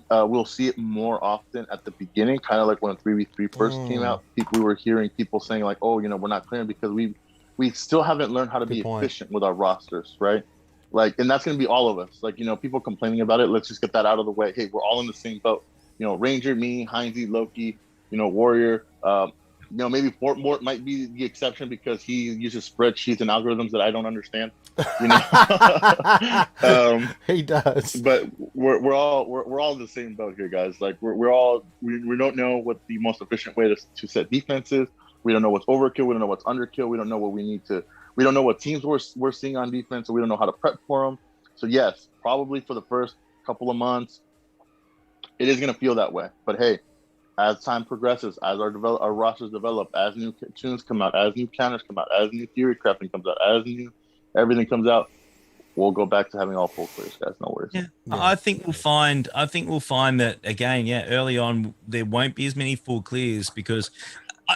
we'll see it more often at the beginning, kind of like when 3v3 first came out. We were hearing people saying like, oh, we're not clearing because we still haven't learned how to be efficient with our rosters, right? Like, and that's going to be all of us. Like, people complaining about it. Let's just get that out of the way. Hey, we're all in the same boat. Ranger, me, Heinze, Loki, Warrior. Maybe Fort might be the exception because he uses spreadsheets and algorithms that I don't understand. He does. But we're all in the same boat here, guys. Like we don't know what the most efficient way to set defense is. We don't know what's overkill. We don't know what's underkill. We don't know what we don't know what teams we're seeing on defense, so we don't know how to prep for them. So yes, probably for the first couple of months, it is going to feel that way. But hey, as time progresses, as our rosters develop, as new tunes come out, as new counters come out, as new theory crafting comes out, as new everything comes out, we'll go back to having all full clears, guys. No worries. Yeah. I think we'll find that again. Yeah, early on there won't be as many full clears because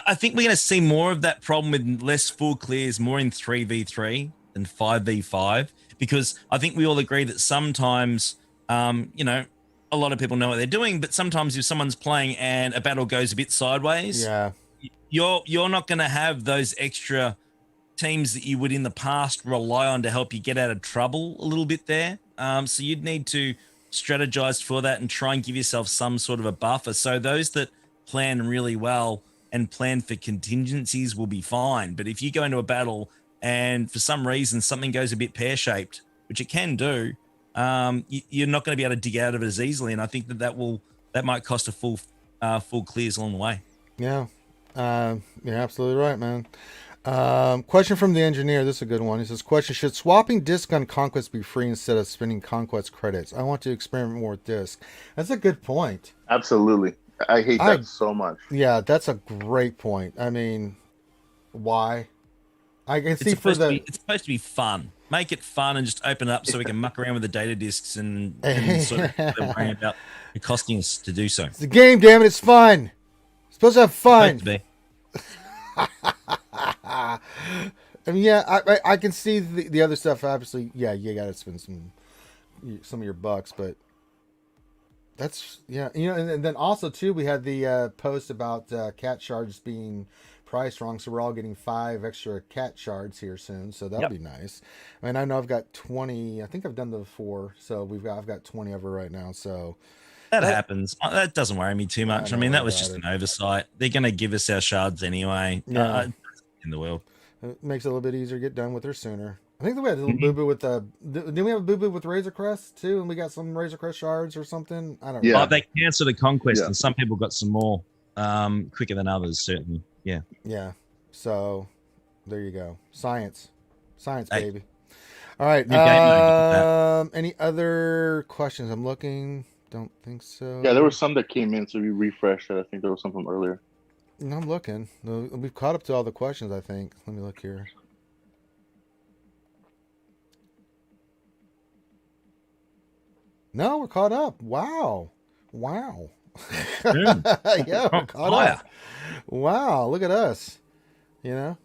I think we're going to see more of that problem with less full clears, more in 3v3 than 5v5, because I think we all agree that sometimes, a lot of people know what they're doing, but sometimes if someone's playing and a battle goes a bit sideways, you're not going to have those extra teams that you would in the past rely on to help you get out of trouble a little bit there. So you'd need to strategize for that and try and give yourself some sort of a buffer. So those that plan really well and plan for contingencies will be fine. But if you go into a battle and for some reason something goes a bit pear-shaped, which it can do, you're not going to be able to dig out of it as easily. And I think that might cost a full clears along the way. Yeah. You're absolutely right, man. Question from the engineer. This is a good one. He says, question, should swapping disc on Conquest be free instead of spending Conquest credits? I want to experiment more with disc. That's a good point. Absolutely. I hate that so much. Yeah, that's a great point. I mean, why? I can see it's supposed to be fun. Make it fun and just open it up so we can muck around with the data discs and sort of worry about it costing us to do so. It's a game, damn it. It's fun. It's supposed to have fun. I mean, yeah, I can see the other stuff. Obviously, yeah, you got to spend some of your bucks, but that's and then also too, we had the post about cat shards being priced wrong, so we're all getting 5 extra cat shards here soon, so that'll be nice. I mean, I know I've got 20. I think I've done the 4, so I've got 20 of her right now. So that happens. That doesn't worry me too much. I mean, that was just an oversight. They're going to give us our shards anyway. In the world, it makes it a little bit easier to get done with her sooner. I think we had a little boo-boo with didn't we have a boo-boo with Razor Crest too? And we got some Razor Crest shards or something. I don't know. Yeah, they canceled the Conquest, and some people got some more quicker than others. Certainly, yeah. Yeah. So there you go. Science, baby. All right. Any other questions? I'm looking. Don't think so. Yeah, there were some that came in, so we refreshed it. I think there was some from earlier. No, I'm looking. We've caught up to all the questions, I think. Let me look here. No, we're caught up. Wow. Yeah, we're caught up. Wow, look at us. Doing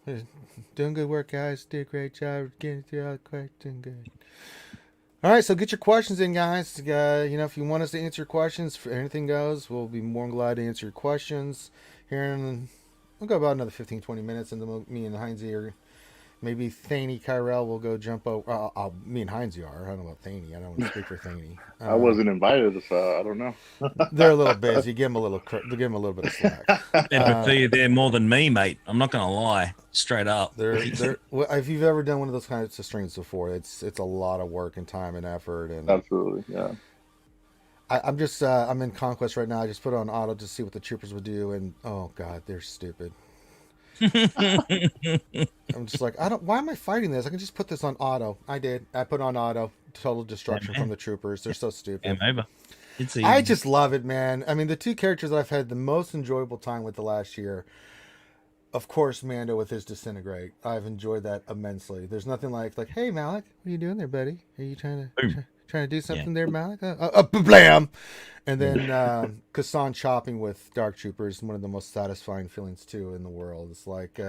good work, guys. Did a great job getting through all the questions. Good. All right, so get your questions in, guys. If you want us to answer your questions, if anything goes, we'll be more than glad to answer your questions. Here, we'll go about another 15-20 minutes, and then me and Heinze are maybe Thaney Kyrell will go jump over. Me and Heinze are. I don't know about Thaney. I don't want to speak for Thaney. I wasn't invited, so I don't know. They're a little busy. Give them a little bit of slack. They're more than me, mate. I'm not going to lie. Straight up. If you've ever done one of those kinds of streams before, it's a lot of work and time and effort. And absolutely, yeah. I'm just I'm in Conquest right now. I just put it on auto to see what the troopers would do, and oh god, they're stupid. I'm just like, I don't. Why am I fighting this? I can just put this on auto. I did. I put on auto. Total destruction from the troopers. They're so stupid. Game over. It's easy. I just love it, man. I mean, the two characters I've had the most enjoyable time with the last year. Of course, Mando with his disintegrate. I've enjoyed that immensely. There's nothing like, hey Malik, what are you doing there, buddy? Are you trying to do something there, Malik? Blam! And then Kassan chopping with Dark Troopers, one of the most satisfying feelings too in the world. It's like,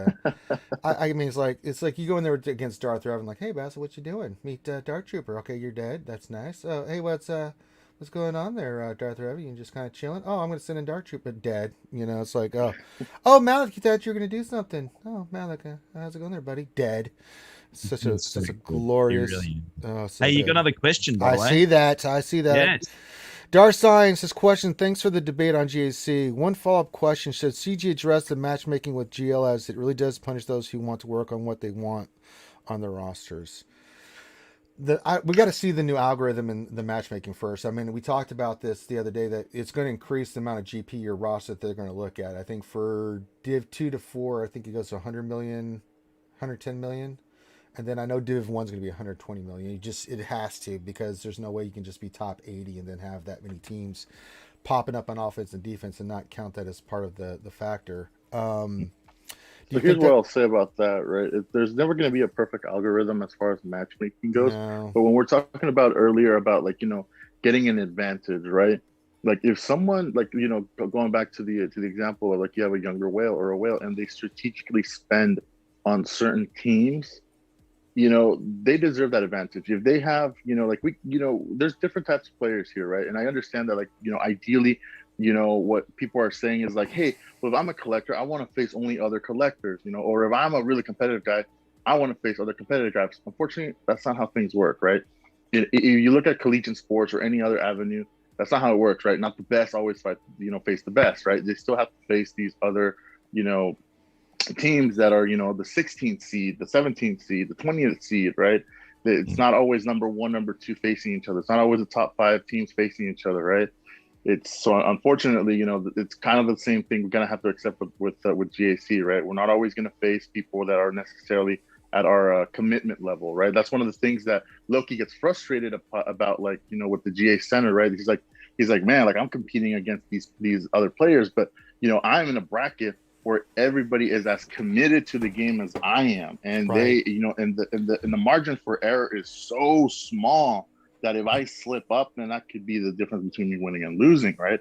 I mean, it's like you go in there against Darth Revan, like, hey Basil, what you doing? Meet Dark Trooper. Okay, you're dead. That's nice. Oh, hey, what's going on there, Darth Revan? You just kind of chilling? Oh, I'm going to send in Dark Trooper. Dead. You know, it's like, oh, Malik, you thought you were going to do something. Oh, Malik, how's it going there, buddy? Dead. Such a glorious. Really... so hey, you good. got another question, by the way. I see that. Yes. Dar Science, his question, thanks for the debate on GAC. One follow-up question, should CG address the matchmaking with GL as it really does punish those who want to work on what they want on their rosters? We got to see the new algorithm in the matchmaking first. I mean, we talked about this the other day that it's going to increase the amount of GP your roster that they're going to look at. I think for Div 2 to 4, I think it goes to 100 million, 110 million. And then I know Div 1 is going to be 120 million. It has to, because there's no way you can just be top 80 and then have that many teams popping up on offense and defense and not count that as part of the factor. So here's what I'll say about that, right? There's never going to be a perfect algorithm as far as matchmaking goes. No. But when we're talking about earlier about, like, you know, getting an advantage, right? Like if someone, like, you know, going back to the example of, like, you have a younger whale or a whale and they strategically spend on certain teams, you know, they deserve that advantage. If they have, you know, like there's different types of players here, right? And I understand that, like, you know, ideally, you know, what people are saying is like, hey, well, if I'm a collector, I want to face only other collectors, you know, or if I'm a really competitive guy, I want to face other competitive guys. Unfortunately, that's not how things work, right? If you look at collegiate sports or any other avenue, that's not how it works, right? Not the best always face the best, right? They still have to face these other, you know, teams that are, you know, the 16th seed, the 17th seed, the 20th seed, right? It's not always number 1, number 2 facing each other. It's not always the top 5 teams facing each other, right? It's so unfortunately, you know, it's kind of the same thing we're gonna have to accept with GAC, right? We're not always gonna face people that are necessarily at our commitment level, right? That's one of the things that Loki gets frustrated about, like, you know, with the GA Center, right? He's like, man, like, I'm competing against these other players, but, you know, I'm in a bracket where everybody is as committed to the game as I am, and right. They, you know, and the margin for error is so small that if I slip up, then that could be the difference between me winning and losing, right?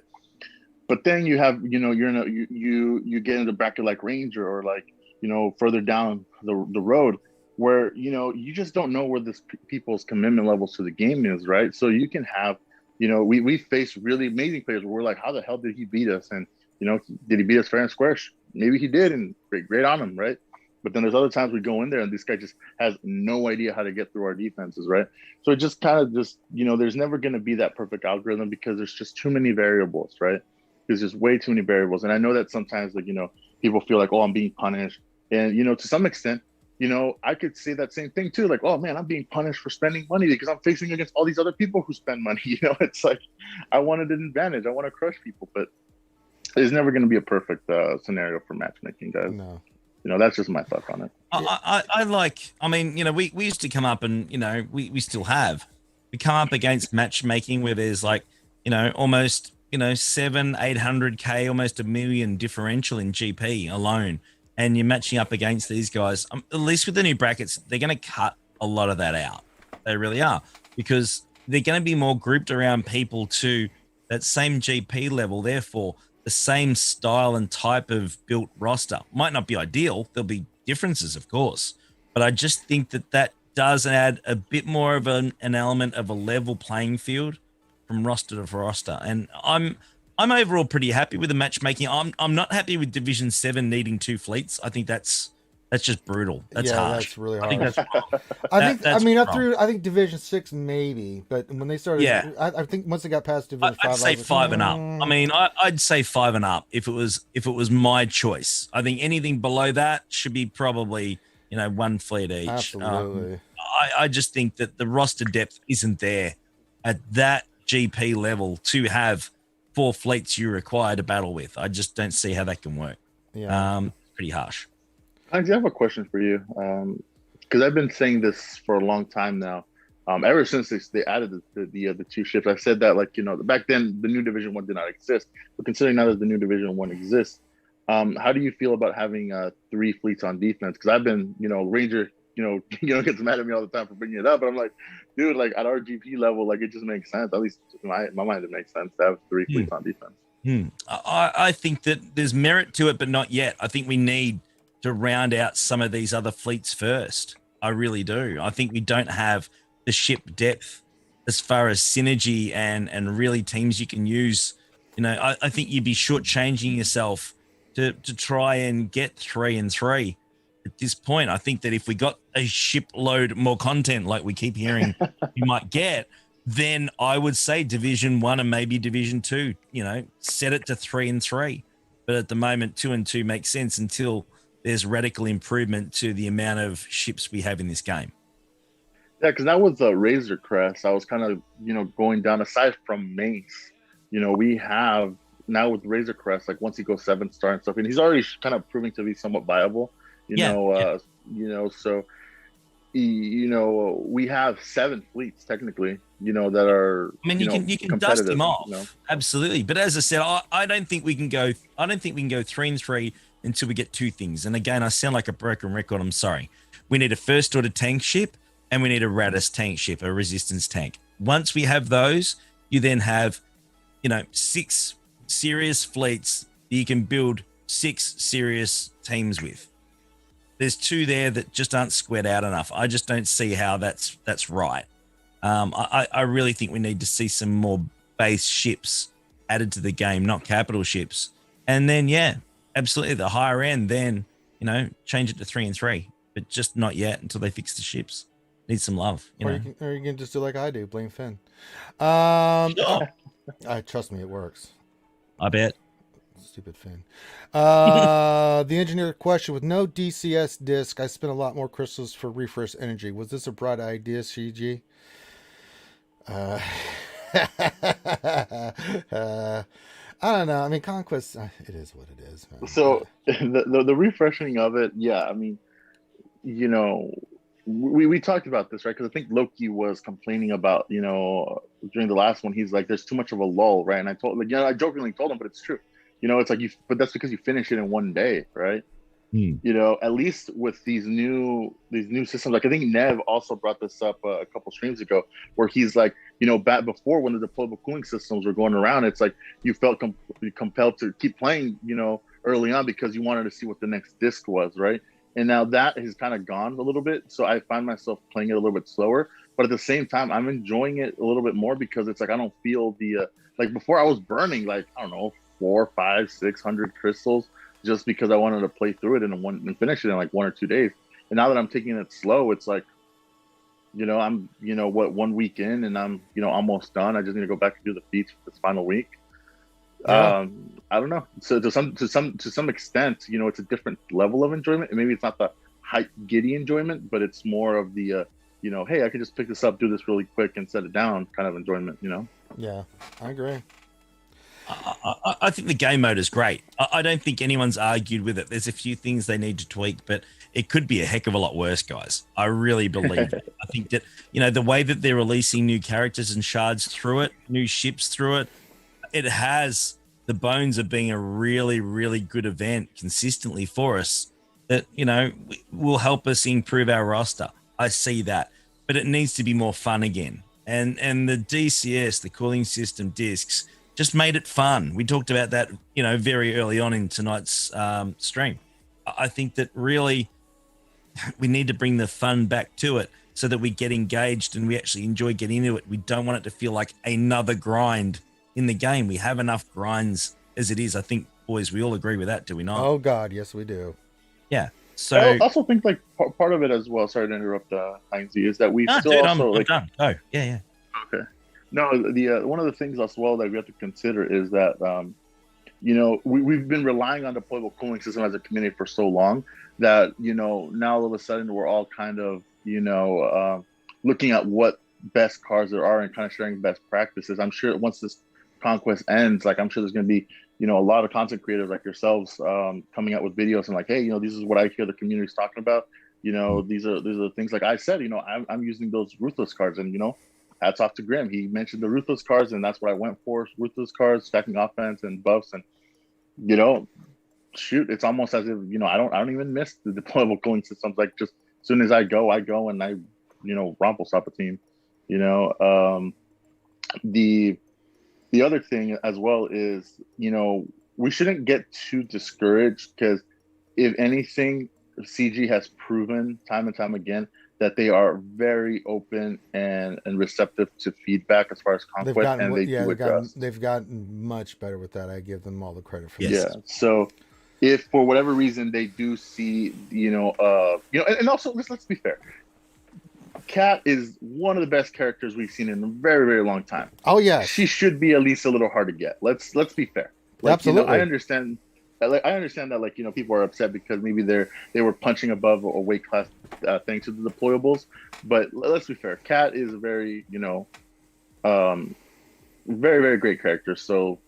But then you have, you know, you get into a bracket like Ranger or, like, you know, further down the road where, you know, you just don't know where this people's commitment levels to the game is, right? So you can have, you know, we face really amazing players where we're like, how the hell did he beat us? And, you know, did he beat us fair and square? Maybe he did, and great on him, right? But then there's other times we go in there and this guy just has no idea how to get through our defenses, right? So it just kind of just, you know, there's never going to be that perfect algorithm because there's just too many variables, right? There's just way too many variables. And I know that sometimes, like, you know, people feel like, oh, I'm being punished. And, you know, to some extent, you know, I could say that same thing too. Like, oh man, I'm being punished for spending money because I'm facing against all these other people who spend money. You know, it's like, I wanted an advantage. I want to crush people, but there's never going to be a perfect scenario for matchmaking, guys. No. You know, that's just my thoughts on it. I mean, you know, we used to come up and, you know, we still have. We come up against matchmaking where there's, like, you know, almost, you know, 800K, almost $1 million differential in GP alone. And you're matching up against these guys. At least with the new brackets, they're going to cut a lot of that out. They really are, because they're going to be more grouped around people to that same GP level. Therefore, the same style and type of built roster might not be ideal. There'll be differences, of course, but I just think that does add a bit more of an element of a level playing field from roster to roster. And I'm overall pretty happy with the matchmaking. I'm not happy with Division 7 needing 2 fleets. I think that's just brutal. That's harsh. That's really harsh. I think that's wrong. I think Division 6 maybe, but when they started, I think once they got past Division 5, I'd say 5 and up. I mean, I'd say 5 and up if it was my choice. I think anything below that should be probably, you know, 1 fleet each. Absolutely. I just think that the roster depth isn't there at that GP level to have 4 fleets you require to battle with. I just don't see how that can work. Yeah. Pretty harsh. I have a question for you, because I've been saying this for a long time now. Ever since they added the 2 ships, I've said that, like, back then the new Division 1 did not exist, but considering now that the new Division 1 exists, how do you feel about having 3 fleets on defense? Because I've been, Ranger, gets mad at me all the time for bringing it up, but I'm like, dude, like at our GP level, like it just makes sense. At least in my mind, it makes sense to have 3 fleets on defense. I think that there's merit to it, but not yet. I think we need to round out some of these other fleets first. I really do. I think we don't have the ship depth as far as synergy and really teams you can use. I think you'd be shortchanging yourself to try and get 3 and 3 at this point. I think that if we got a shipload more content like we keep hearing you might get, then I would say Division 1 and maybe Division 2, set it to 3 and 3. But at the moment, 2 and 2 makes sense until there's radical improvement to the amount of ships we have in this game. Yeah, because that was Razor Crest. I was kind of, going down, aside from Mace, we have now with Razor Crest, like once he goes 7-star and stuff, and he's already kind of proving to be somewhat viable, so, we have 7 fleets technically, that are, I mean, you can dust him off. Absolutely. But as I said, I don't think we can go 3 and 3 until we get 2 things. And again, I sound like a broken record. I'm sorry. We need a first order tank ship, and we need a Radis tank ship, a resistance tank. Once we have those, you then have, 6 serious fleets that you can build 6 serious teams with. There's 2 there that just aren't squared out enough. I just don't see how that's right. I really think we need to see some more base ships added to the game, not capital ships. And then, yeah, absolutely, the higher end, then, change it to 3 and 3, but just not yet until they fix the ships. Need some love, Or you can just do like I do, blame Finn. Sure. Trust me, it works. I bet. Stupid Finn. The engineer question: with no DCS disc, I spent a lot more crystals for refresh energy. Was this a bright idea, CG? I don't know. I mean, Conquest, it is what it is, man. So the refreshing of it, yeah. I mean, we talked about this, right? Because I think Loki was complaining about, during the last one, he's like, there's too much of a lull, right? And I I jokingly told him, but it's true. It's like but that's because you finish it in one day, right? At least with these new systems, like I think Nev also brought this up a couple streams ago, where he's like, back before when the deployable cooling systems were going around, it's like you felt compelled to keep playing, early on because you wanted to see what the next disc was, right? And now that has kind of gone a little bit. So I find myself playing it a little bit slower, but at the same time, I'm enjoying it a little bit more because it's like, I don't feel like before I was burning, like, I don't know, 400, 500, 600 crystals just because I wanted to play through it and finish it in like 1 or 2 days. And now that I'm taking it slow, it's like, I'm, 1 week in and I'm, almost done. I just need to go back and do the feats for this final week. Yeah. I don't know. So to some extent, it's a different level of enjoyment, and maybe it's not the hype giddy enjoyment, but it's more of the hey, I can just pick this up, do this really quick, and set it down kind of enjoyment. Yeah, I agree. I think the game mode is great. I don't think anyone's argued with it. There's a few things they need to tweak, but it could be a heck of a lot worse, guys. I really believe it. I think that the way that they're releasing new characters and shards through it, new ships through it, it has the bones of being a really, really good event consistently for us that, will help us improve our roster. I see that, but it needs to be more fun again. And the DCS, the cooling system discs, just made it fun. We talked about that, very early on in tonight's stream. I think that really we need to bring the fun back to it so that we get engaged and we actually enjoy getting into it. We don't want it to feel like another grind in the game. We have enough grinds as it is. I think, boys, we all agree with that, do we not? Oh God, yes we do. Yeah. So I also think like part of it as well, sorry to interrupt, Heinzie, is that we still dude, also I'm done. Oh yeah. Okay. No, the one of the things as well that we have to consider is that we've been relying on the deployable cooling system as a community for so long that now all of a sudden we're all kind of looking at what best cards there are and kind of sharing best practices. I'm sure once this conquest ends, like I'm sure there's going to be, a lot of content creators like yourselves coming out with videos and like, hey, this is what I hear the community's talking about. These are the things like I said, I'm using those ruthless cards, and hats off to Grim. He mentioned the ruthless cards, and that's what I went for. Ruthless cards, stacking offense and buffs, and shoot, it's almost as if I don't even miss the deployable cooling systems. Like just as soon as I go and I rumble stop a team. The other thing as well is we shouldn't get too discouraged, because if anything, CG has proven time and time again that they are very open and receptive to feedback as far as conquest, they've gotten much better with that. I give them all the credit for that. Yeah. So if for whatever reason they do see, and also let's be fair. Kat is one of the best characters we've seen in a very, very long time. Oh yeah, she should be at least a little hard to get. Let's be fair. Absolutely, I understand. I understand that people are upset because maybe they were punching above a weight class thanks to the deployables. But let's be fair. Kat is a very very, very great character. So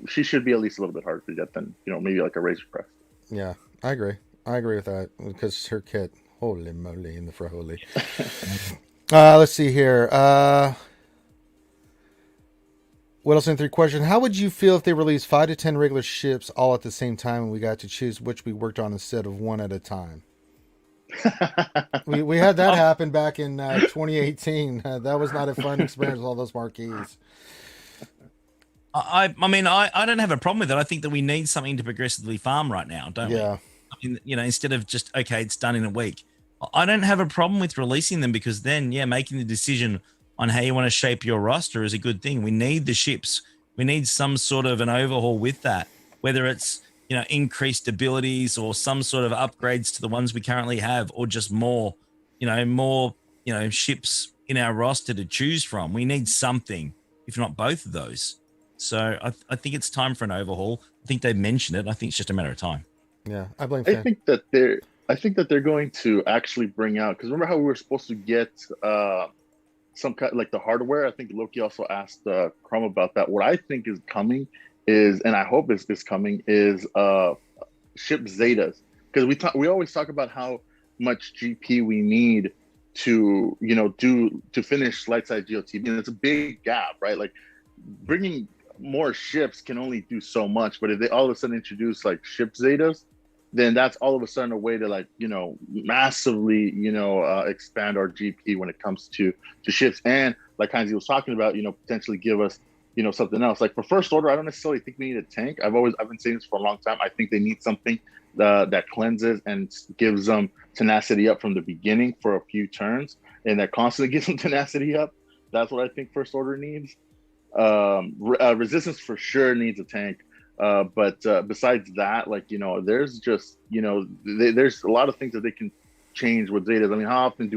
she should be at least a little bit harder to get than maybe like a Razor Crest. Yeah, I agree with that, because her kit. Holy moly in the friholy. Let's see here. What else in 3 question? How would you feel if they released 5 to 10 regular ships all at the same time and we got to choose which we worked on instead of one at a time? we had that happen back in 2018. That was not a fun experience with all those marquees. I mean, I don't have a problem with it. I think that we need something to progressively farm right now, don't we? Yeah. I mean, instead of just, okay, it's done in a week. I don't have a problem with releasing them, because then, making the decision on how you want to shape your roster is a good thing. We need the ships. We need some sort of an overhaul with that, whether it's, increased abilities or some sort of upgrades to the ones we currently have, or just more ships in our roster to choose from. We need something, if not both of those. So I think it's time for an overhaul. I think they've mentioned it. I think it's just a matter of time. Yeah, I blame. I think that they're going to actually bring out, because remember how we were supposed to get some kind like the hardware. I think Loki also asked Chrome about that. What I think is coming is, and I hope is coming, is ship Zetas, because we always talk about how much GP we need to to finish light side GOTB, and it's a big gap, right? Like bringing more ships can only do so much, but if they all of a sudden introduce like ship Zetas, then that's all of a sudden a way to massively expand our GP when it comes to ships, and like Heinz was talking about, potentially give us something else. Like for First Order, I don't necessarily think we need a tank. I've been saying this for a long time. I think they need something that cleanses and gives them tenacity up from the beginning for a few turns, and that constantly gives them tenacity up. That's what I think First Order needs. Resistance for sure needs a tank. But besides that, there's just, there's a lot of things that they can change with Zetas. I mean, how often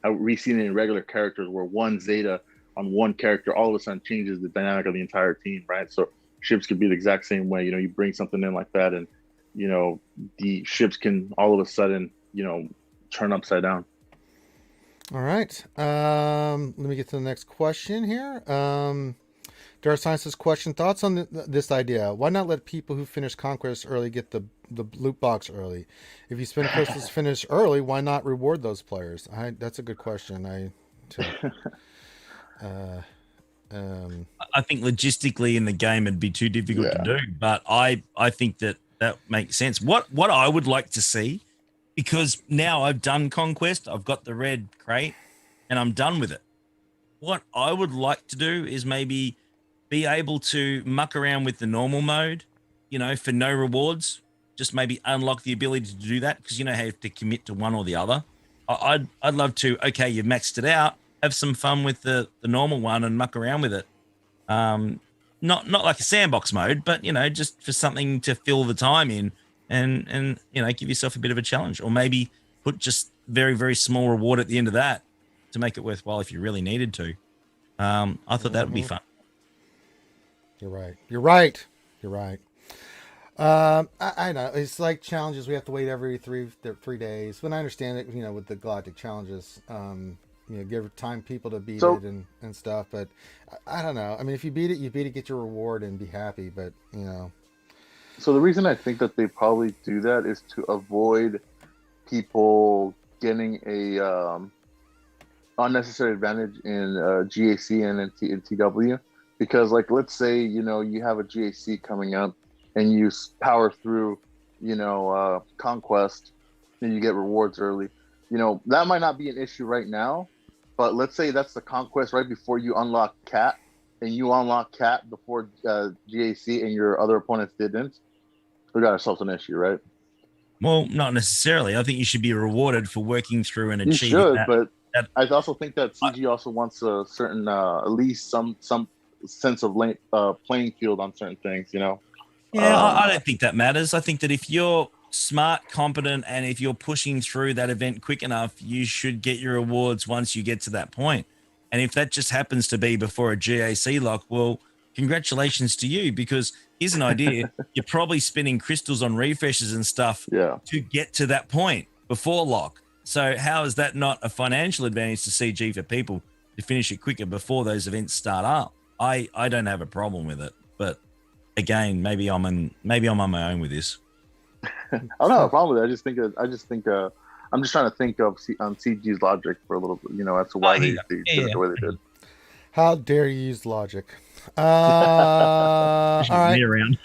have we seen it in regular characters where one Zeta on one character all of a sudden changes the dynamic of the entire team, right? So ships could be the exact same way. You bring something in like that, and the ships can all of a sudden turn upside down. All right. Let me get to the next question here. Dark Science's question: thoughts on this idea? Why not let people who finish Conquest early get the loot box early? If you spend Crystals finish early, why not reward those players? That's a good question. I think logistically in the game it'd be too difficult to do, but I think that makes sense. What I would like to see, because now I've done Conquest, I've got the red crate, and I'm done with it. What I would like to do is maybe be able to muck around with the normal mode, for no rewards. Just maybe unlock the ability to do that, because you have to commit to one or the other. I'd love to. Okay, you've maxed it out. Have some fun with the normal one and muck around with it. Not like a sandbox mode, but just for something to fill the time in, and give yourself a bit of a challenge, or maybe put just very, very small reward at the end of that to make it worthwhile if you really needed to. I thought that would be fun. You're right. I know it's like challenges. We have to wait every three days. When I understand it, with the galactic challenges, give time people to beat So it and stuff. But I don't know. I mean, if you beat it, get your reward and be happy. But so the reason I think that they probably do that is to avoid people getting a unnecessary advantage in GAC and in TW, because like let's say you have a GAC coming up and you power through Conquest and you get rewards early. That might not be an issue right now, but let's say that's the Conquest right before you unlock Cat, and you unlock Cat before GAC and your other opponents didn't. We got ourselves an issue, right? Well, not necessarily. I think you should be rewarded for working through and You achieving should, that. but I also think that CG also wants a certain, at least some sense of playing field on certain things. Yeah, I don't think that matters. I think that if you're smart, competent, and if you're pushing through that event quick enough, you should get your rewards once you get to that point. And if that just happens to be before a GAC lock, well, congratulations to you, because here's an idea. You're probably spending crystals on refreshes and stuff to get to that point before lock. So how is that not a financial advantage to CG for people to finish it quicker before those events start up? I don't have a problem with it, but again, maybe I'm on my own with this. I don't have a problem with it. I'm just trying to think of on CG's logic for a little bit, as to why they did it the way they did. How dare you use logic? All right. Around.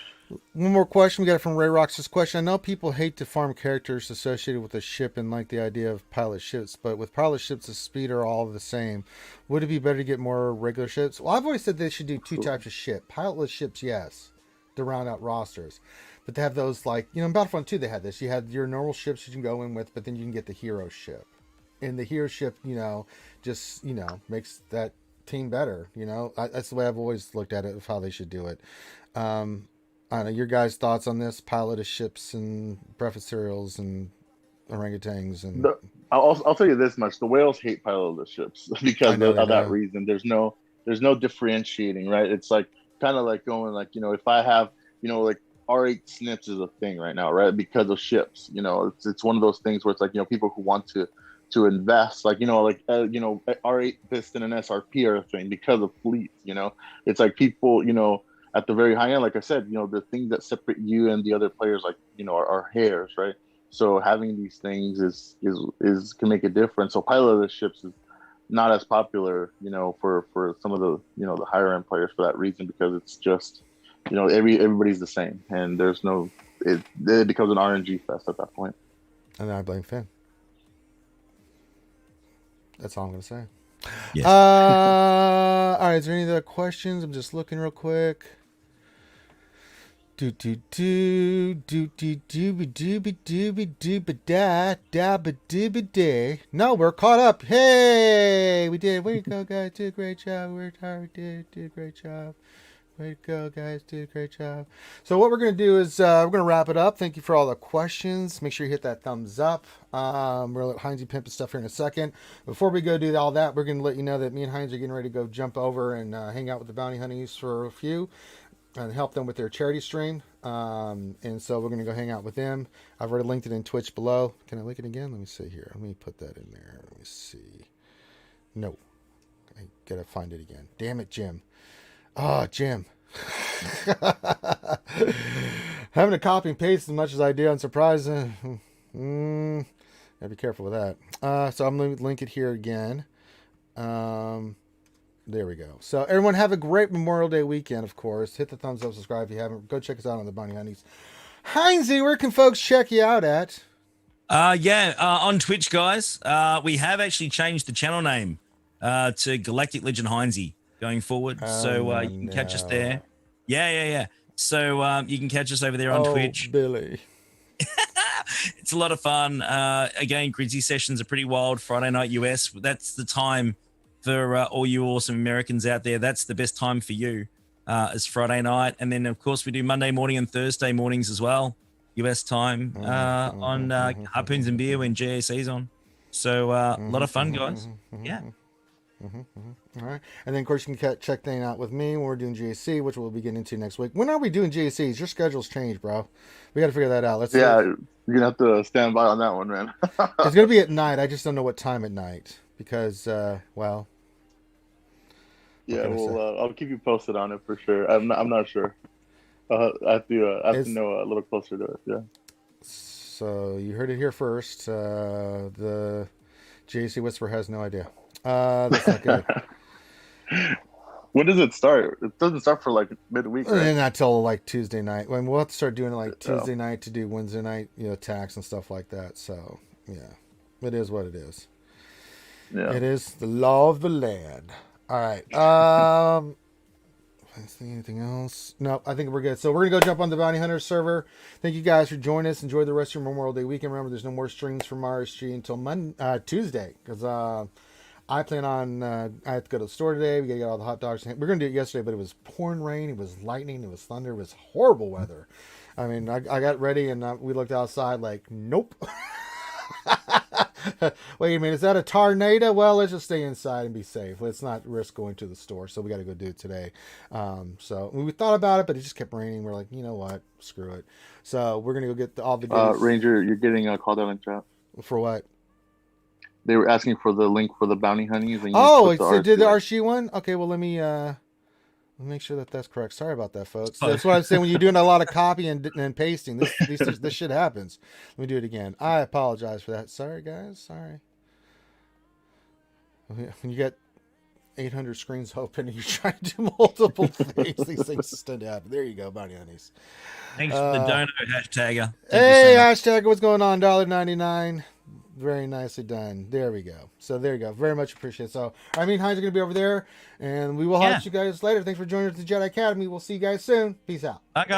One more question. We got it from Ray Rocks. This question: I know people hate to farm characters associated with a ship and like the idea of pilot ships, but with pilot ships, the speed are all the same. Would it be better to get more regular ships? Well, I've always said they should do two types of ship. Pilotless ships, yes, to round out rosters. But they have those in Battlefront 2 they had this. You had your normal ships you can go in with, but then you can get the hero ship. And the hero ship, just, makes that team better. That's the way I've always looked at it of how they should do it. I don't know, your guys' thoughts on this, piloted ships and breakfast cereals and orangutans and I'll tell you this much: the whales hate pilotless ships because of that reason. There's no differentiating, right? It's kind of like going if I have like R8 snips is a thing right now, right? Because of ships, it's one of those things where it's people who want to invest, R8 piston and SRP are a thing because of fleets. It's people, at the very high end, like I said, the things that separate you and the other players, are hairs, right? So having these things is can make a difference. So pilotless ships is not as popular, for some of the the higher end players for that reason, because it's just everybody's the same, and there's no it becomes an RNG fest at that point. And I blame Finn. That's all I'm gonna say. Yes. All right. Is there any other questions? I'm just looking real quick. No, we're caught up. Hey, we did. Way to go, guys! Did a great job. We're tired. Did a great job. Way to go, guys. Did a great job. So what we're going to do is we're going to wrap it up. Thank you for all the questions. Make sure you hit that thumbs up. We're going to let Heinzie pimp his stuff here in a second. Before we go do all that, we're going to let you know that me and Heinz are getting ready to go jump over and hang out with the Bounty Honeys for a few and help them with their charity stream. And so we're going to go hang out with them. I've already linked it in Twitch below. Can I link it again? Let me see here. Let me put that in there. Let me see. No. I got to find it again. Damn it, Jim. Oh, Jim. Having to copy and paste as much as I do, I'm surprised. Gotta be careful with that. So I'm going to link it here again. There we go. So everyone have a great Memorial Day weekend, of course. Hit the thumbs up, subscribe if you haven't. Go check us out on the Bounty Honeys. Heinzie, where can folks check you out at? On Twitch, guys. We have actually changed the channel name to Galactic Legend Heinzie going forward. So you can catch us there. Yeah. So you can catch us over there on Twitch. Billy. It's a lot of fun. Again, Grizzly sessions are pretty wild. Friday night US. That's the time for all you awesome Americans out there. That's the best time for you. Is Friday night. And then, of course, we do Monday morning and Thursday mornings as well. US time on Harpoons and Beer when GAC's on. So a lot of fun, guys. Yeah. All right. And then, of course, you can check things out with me when we're doing GAC, which we'll be getting into next week. When are we doing GACs? Your schedule's changed, bro. We got to figure that out. You're going to have to stand by on that one, man. It's going to be at night. I just don't know what time at night. because, well, Yeah, can I well, I'll keep you posted on it for sure. I'm not sure. I have to know a little closer to it. Yeah. So you heard it here first. The JC Whisper has no idea. That's not good. When does it start? It doesn't start for like midweek, right? Not till like Tuesday night. When we'll have to start doing it like Tuesday night to do Wednesday night, tax and stuff like that. So yeah, it is what it is. Yeah. It is the law of the land. All right. I see anything else? No, I think we're good. So we're gonna go jump on the Bounty Hunter server. Thank you guys for joining us. Enjoy the rest of your Memorial Day weekend. Remember, there's no more streams from RSG until Tuesday, because I plan on. I have to go to the store today. We gotta get all the hot dogs. We're gonna do it yesterday, but it was pouring rain. It was lightning. It was thunder. It was horrible weather. I mean, I got ready and we looked outside like, nope. Wait a minute, is that a tornado? Well, let's just stay inside and be safe. Let's not risk going to the store. So we got to go do it today. So we thought about it, but it just kept raining. We're like, you know what? Screw it. So we're gonna go get all the goodies. Ranger, you're getting called out in chat. For what? They were asking for the link for the bounty honeys. And Did the RC one? Okay, well let me make sure that that's correct. Sorry about that, folks. That's what I'm saying. When you're doing a lot of copy and pasting, this shit happens. Let me do it again. I apologize for that. Sorry, guys. Sorry. When you get 800 screens open and you're trying to do multiple things, these things just tend to happen. There you go, bounty honeys. Thanks for the dono hashtagger. Hey, hashtag, what's going on? $1.99. Very nicely done. There we go. So there you go. Very much appreciate it. So Heinz are going to be over there, and we will host you guys later. Thanks for joining us at the Jedi Academy. We'll see you guys soon. Peace out. Bye, guys.